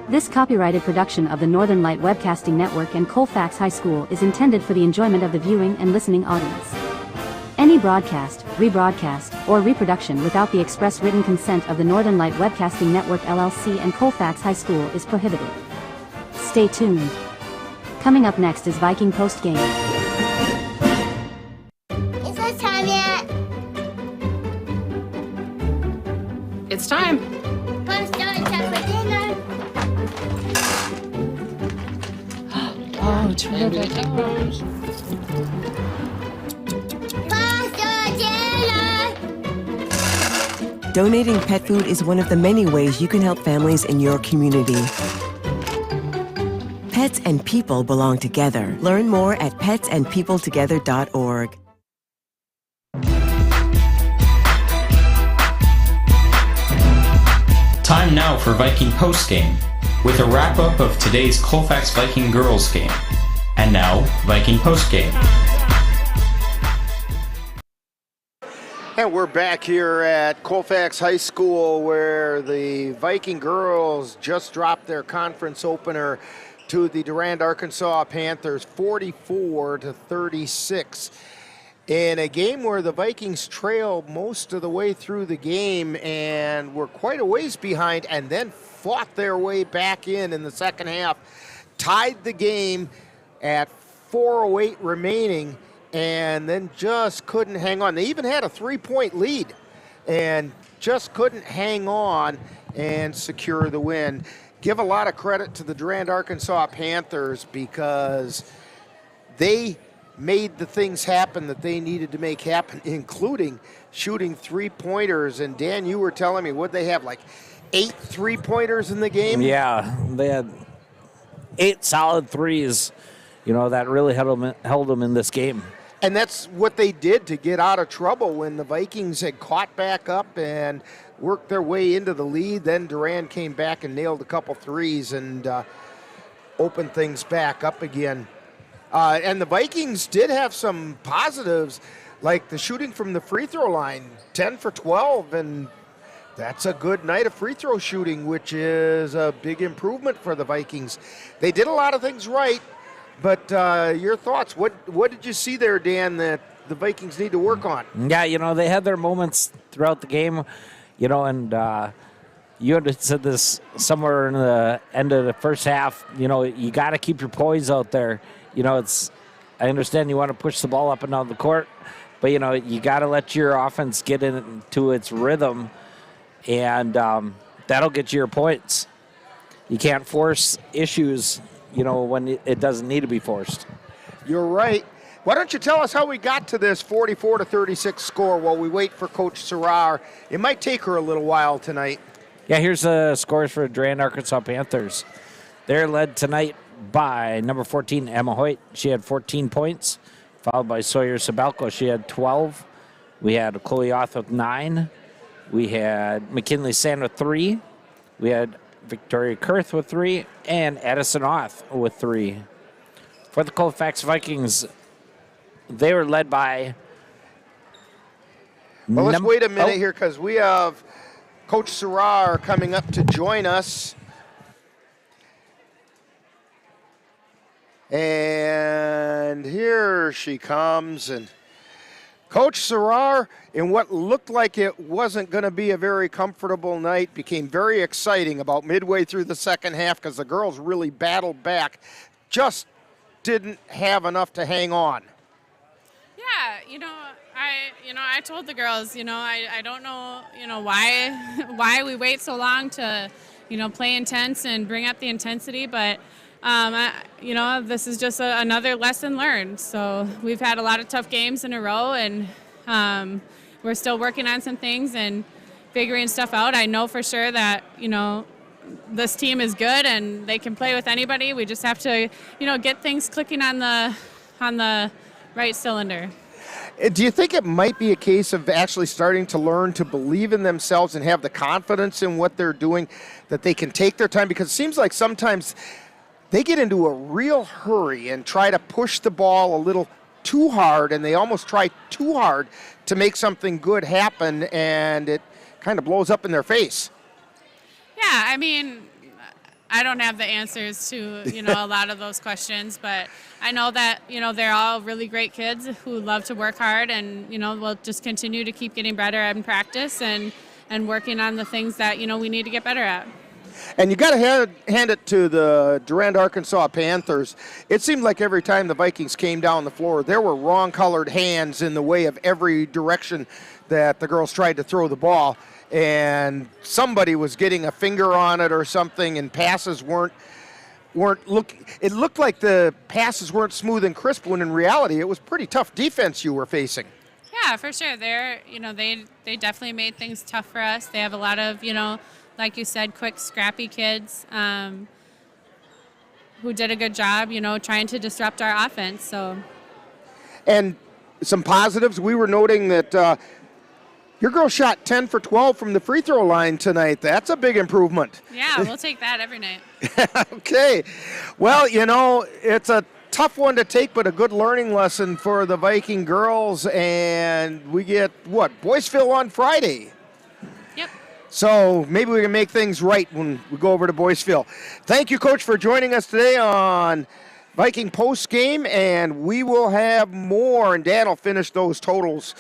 Speaker 15: This copyrighted production of the Northern Light Webcasting Network and Colfax High School is intended for the enjoyment of the viewing and listening audience. Any broadcast, rebroadcast, or reproduction without the express written consent of the Northern Light Webcasting Network LLC and Colfax High School is prohibited. Stay tuned. Coming up next is Viking Postgame.
Speaker 21: Is it time yet?
Speaker 8: It's time.
Speaker 21: Come start time for dinner.
Speaker 8: Oh, terrific.
Speaker 5: Donating pet food is one of the many ways you can help families in your community. Pets and people belong together. Learn more at petsandpeopletogether.org.
Speaker 9: Time now for Viking Postgame, with a wrap-up of today's Colfax Viking Girls game. And now, Viking Postgame.
Speaker 16: And we're back here at Colfax High School, where the Viking girls just dropped their conference opener to the Durand-Arkansaw Panthers, 44-36. In a game where the Vikings trailed most of the way through the game and were quite a ways behind, and then fought their way back in the second half, tied the game at 4:08 remaining, and then just couldn't hang on. They even had a 3-point lead and just couldn't hang on and secure the win. Give a lot of credit to the Durand-Arkansaw Panthers because they made the things happen that they needed to make happen, including shooting 3-pointers. And Dan, you were telling me, what they have, like 8 3-pointers in the game?
Speaker 17: Yeah, they had 8 solid threes, that really held them in this game.
Speaker 16: And that's what they did to get out of trouble when the Vikings had caught back up and worked their way into the lead. Then Durand came back and nailed a couple threes and opened things back up again. And the Vikings did have some positives, like the shooting from the free throw line, 10 for 12, and that's a good night of free throw shooting, which is a big improvement for the Vikings. They did a lot of things right, but your thoughts, what did you see there, Dan, that the Vikings need to work on?
Speaker 17: Yeah, they had their moments throughout the game, and you had said this somewhere in the end of the first half, you got to keep your poise out there. I understand you want to push the ball up and down the court, but, you got to let your offense get into its rhythm, and that'll get you your points. You can't force issues, when it doesn't need to be forced.
Speaker 16: You're right. Why don't you tell us how we got to this 44-36 score while we wait for Coach Serrar? It might take her a little while tonight.
Speaker 17: Yeah, here's the scores for Durand-Arkansaw Panthers. They're led tonight by number 14, Emma Hoyt. She had 14 points, followed by Sawyer Sabalco. She had 12. We had Chloe Oth with 9. We had McKinley Sand with 3. We had Victoria Kurth with 3, and Addison Oth with 3. For the Colfax Vikings, they were led by...
Speaker 16: Well, let's wait a minute here because we have Coach Serrar coming up to join us. And here she comes. And Coach Serrar, in what looked like it wasn't going to be a very comfortable night, became very exciting about midway through the second half because the girls really battled back, just didn't have enough to hang on.
Speaker 10: Yeah, I told the girls, I don't know, why we wait so long to, play intense and bring up the intensity, but this is just another lesson learned. So we've had a lot of tough games in a row, and we're still working on some things and figuring stuff out. I know for sure that, this team is good and they can play with anybody. We just have to, get things clicking on the right cylinder.
Speaker 16: Do you think it might be a case of actually starting to learn to believe in themselves and have the confidence in what they're doing, that they can take their time? Because it seems like sometimes they get into a real hurry and try to push the ball a little too hard, and they almost try too hard to make something good happen, and it kind of blows up in their face.
Speaker 10: Yeah, I don't have the answers to, a lot of those questions, but I know that, they're all really great kids who love to work hard, and, we'll just continue to keep getting better in practice and working on the things that, we need to get better at.
Speaker 16: And you got to hand it to the Durand-Arkansaw Panthers. It seemed like every time the Vikings came down the floor, there were wrong-colored hands in the way of every direction that the girls tried to throw the ball. And somebody was getting a finger on it or something, and passes weren't it looked like the passes weren't smooth and crisp, when in reality it was pretty tough defense you were facing.
Speaker 10: Yeah, for sure. They definitely made things tough for us. They have a lot of, like you said, quick, scrappy kids who did a good job, trying to disrupt our offense. So,
Speaker 16: and some positives, we were noting that your girl shot 10 for 12 from the free throw line tonight. That's a big improvement.
Speaker 10: Yeah, we'll take that every night.
Speaker 16: Okay. Well, it's a tough one to take, but a good learning lesson for the Viking girls. And we get, Boyceville on Friday.
Speaker 10: Yep.
Speaker 16: So maybe we can make things right when we go over to Boyceville. Thank you, Coach, for joining us today on Viking Postgame, and we will have more, and Dan will finish those totals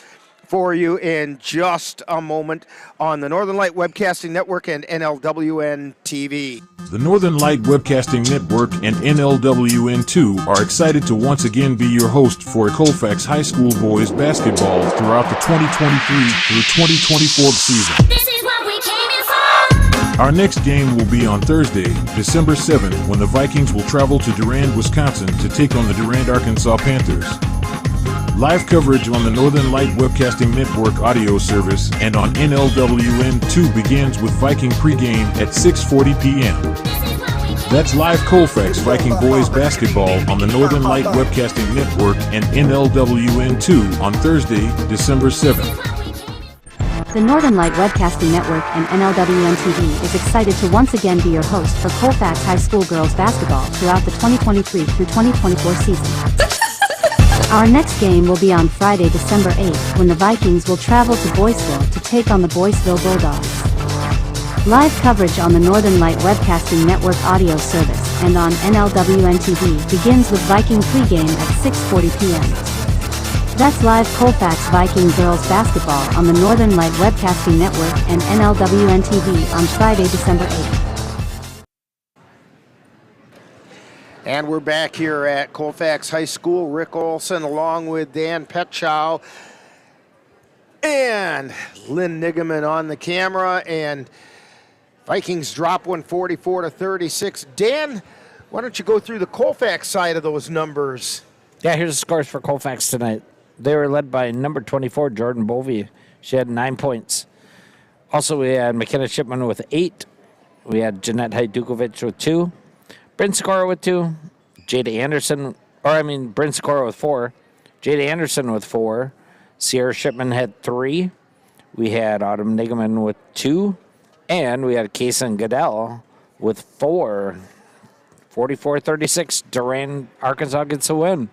Speaker 16: for you in just a moment on the Northern Light Webcasting Network and NLWN-TV.
Speaker 11: The Northern Light Webcasting Network and NLWN-2 are excited to once again be your host for Colfax High School boys basketball throughout the 2023 through 2024 season.
Speaker 21: This is what we came in for.
Speaker 11: Our next game will be on Thursday, December 7th, when the Vikings will travel to Durand, Wisconsin to take on the Durand-Arkansaw Panthers. Live coverage on the Northern Light Webcasting Network audio service and on NLWN-2 begins with Viking Pregame at 6:40 p.m. That's live Colfax Viking boys basketball on the Northern Light Webcasting Network and NLWN-2 on Thursday, December 7th.
Speaker 15: The Northern Light Webcasting Network and NLWN-TV is excited to once again be your host for Colfax High School Girls Basketball throughout the 2023 through 2024 season. Our next game will be on Friday, December 8th, when the Vikings will travel to Boyceville to take on the Boyceville Bulldogs. Live coverage on the Northern Light Webcasting Network audio service and on NLWN-TV begins with Viking Pregame at 6:40 p.m. That's live Colfax Viking Girls Basketball on the Northern Light Webcasting Network and NLWN-TV on Friday, December 8th.
Speaker 16: And we're back here at Colfax High School. Rick Olson along with Dan Petchow and Lynn Nigaman on the camera. And Vikings drop one 44-36. Dan, why don't you go through the Colfax side of those numbers?
Speaker 17: Yeah, here's the scores for Colfax tonight. They were led by number 24, Jordan Bovey. She had 9 points. Also, we had McKenna Shipman with 8. We had Jeanette Hajdukovic with 2. Bryn Sikora with 2. Bryn Sikora with 4. Jada Anderson with 4. Sierra Shipman had 3. We had Autumn Nigaman with 2. And we had Kason Goodell with 4. 44-36. Durand-Arkansaw gets a win.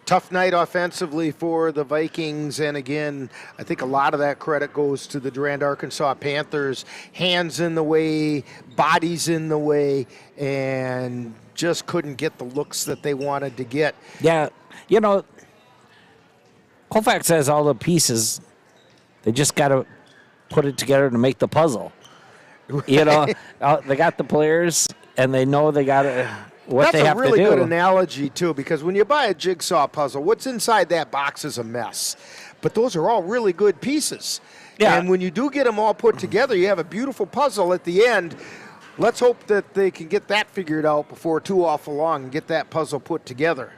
Speaker 16: Tough night offensively for the Vikings, and again, I think a lot of that credit goes to the Durand-Arkansaw Panthers. Hands in the way, bodies in the way, and just couldn't get the looks that they wanted to get.
Speaker 17: Yeah, you know, Colfax has all the pieces. They just got to put it together to make the puzzle. Right. You know, they got the players, and they know they got to. That's
Speaker 16: a really good analogy, too, because when you buy a jigsaw puzzle, what's inside that box is a mess. But those are all really good pieces. Yeah. And when you do get them all put together, you have a beautiful puzzle at the end. Let's hope that they can get that figured out before too awful long and get that puzzle put together.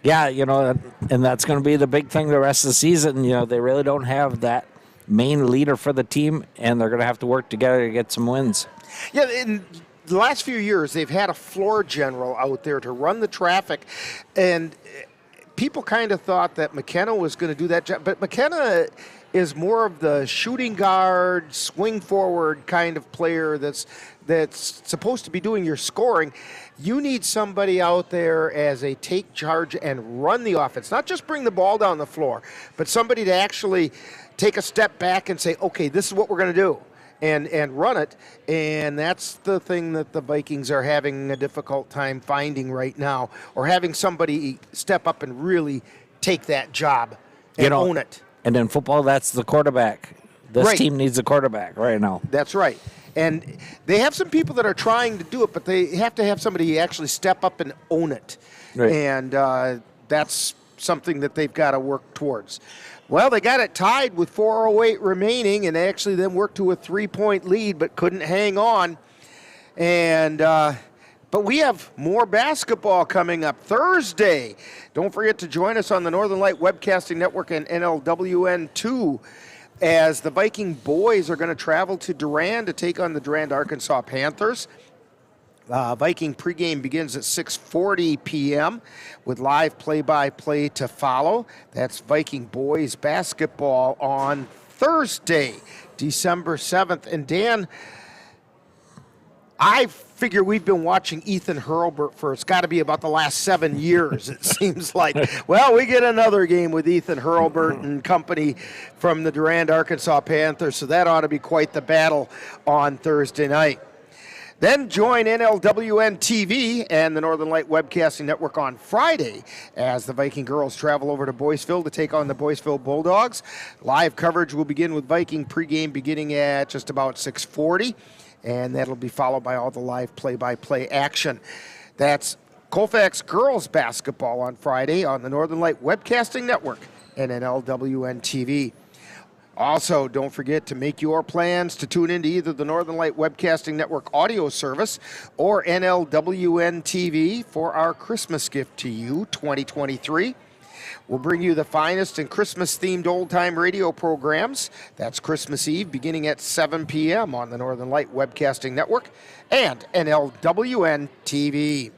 Speaker 17: Yeah, you know, and that's going to be the big thing the rest of the season. You know, they really don't have that main leader for the team, and they're going to have to work together to get some wins.
Speaker 16: Yeah, and the last few years, they've had a floor general out there to run the traffic, and people kind of thought that McKenna was going to do that job, but McKenna is more of the shooting guard, swing forward kind of player that's supposed to be doing your scoring. You need somebody out there as a take charge and run the offense, not just bring the ball down the floor, but somebody to actually take a step back and say, okay, this is what we're going to do. And run it, and that's the thing that the Vikings are having a difficult time finding right now, or having somebody step up and really take that job and own it.
Speaker 17: And in football, that's the quarterback. This team needs a quarterback right now.
Speaker 16: That's right. And they have some people that are trying to do it, but they have to have somebody actually step up and own it. Right. And that's something that they've got to work towards. Well, they got it tied with 4:08 remaining, and they actually then worked to a 3-point lead, but couldn't hang on. And but we have more basketball coming up Thursday. Don't forget to join us on the Northern Light Webcasting Network and NLWN-2 as the Viking boys are going to travel to Durand to take on the Durand-Arkansaw Panthers. Viking pregame begins at 6:40 p.m. with live play-by-play to follow. That's Viking boys basketball on Thursday, December 7th. And Dan, I figure we've been watching Ethan Hurlburt for it's got to be about the last 7 years, it seems like. Well, we get another game with Ethan Hurlburt and company from the Durand-Arkansaw Panthers, so that ought to be quite the battle on Thursday night. Then join NLWN-TV and the Northern Light Webcasting Network on Friday as the Viking girls travel over to Boyceville to take on the Boyceville Bulldogs. Live coverage will begin with Viking pregame beginning at just about 6:40, and that'll be followed by all the live play-by-play action. That's Colfax Girls Basketball on Friday on the Northern Light Webcasting Network and NLWN-TV. Also, don't forget to make your plans to tune into either the Northern Light Webcasting Network audio service or NLWN-TV for our Christmas gift to you, 2023. We'll bring you the finest in Christmas-themed old-time radio programs. That's Christmas Eve beginning at 7 p.m. on the Northern Light Webcasting Network and NLWN-TV.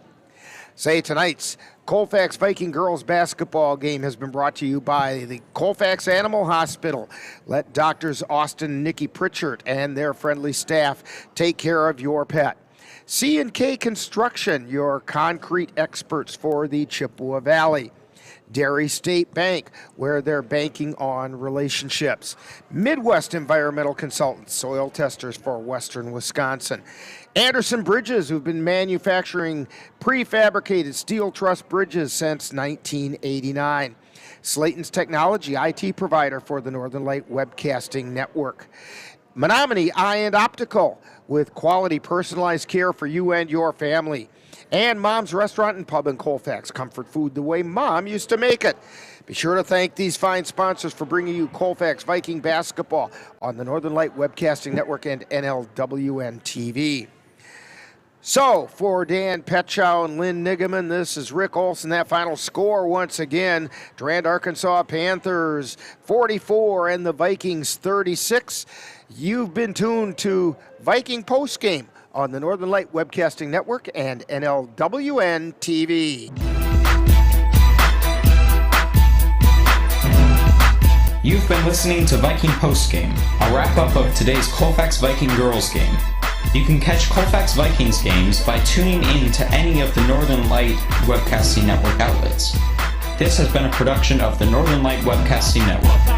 Speaker 16: Say tonight's Colfax Viking Girls Basketball game has been brought to you by the Colfax Animal Hospital. Let Doctors Austin and Nikki Pritchard and their friendly staff take care of your pet. C&K Construction, your concrete experts for the Chippewa Valley. Dairy State Bank, where they're banking on relationships. Midwest Environmental Consultants, soil testers for western Wisconsin. Anderson Bridges, who've been manufacturing prefabricated steel truss bridges since 1989. Slayton's Technology, IT provider for the Northern Light Webcasting Network. Menominee Eye and Optical, with quality personalized care for you and your family. And Mom's Restaurant and Pub in Colfax, comfort food the way Mom used to make it. Be sure to thank these fine sponsors for bringing you Colfax Viking Basketball on the Northern Light Webcasting Network and NLWN-TV. So, for Dan Petchow and Lynn Nigaman, this is Rick Olson. That final score once again, Durand-Arkansaw Panthers 44 and the Vikings 36. You've been tuned to Viking Postgame on the Northern Light Webcasting Network and NLWN-TV.
Speaker 9: You've been listening to Viking Postgame, a wrap-up of today's Colfax Viking Girls game. You can catch Colfax Vikings games by tuning in to any of the Northern Light Webcasting Network outlets. This has been a production of the Northern Light Webcasting Network.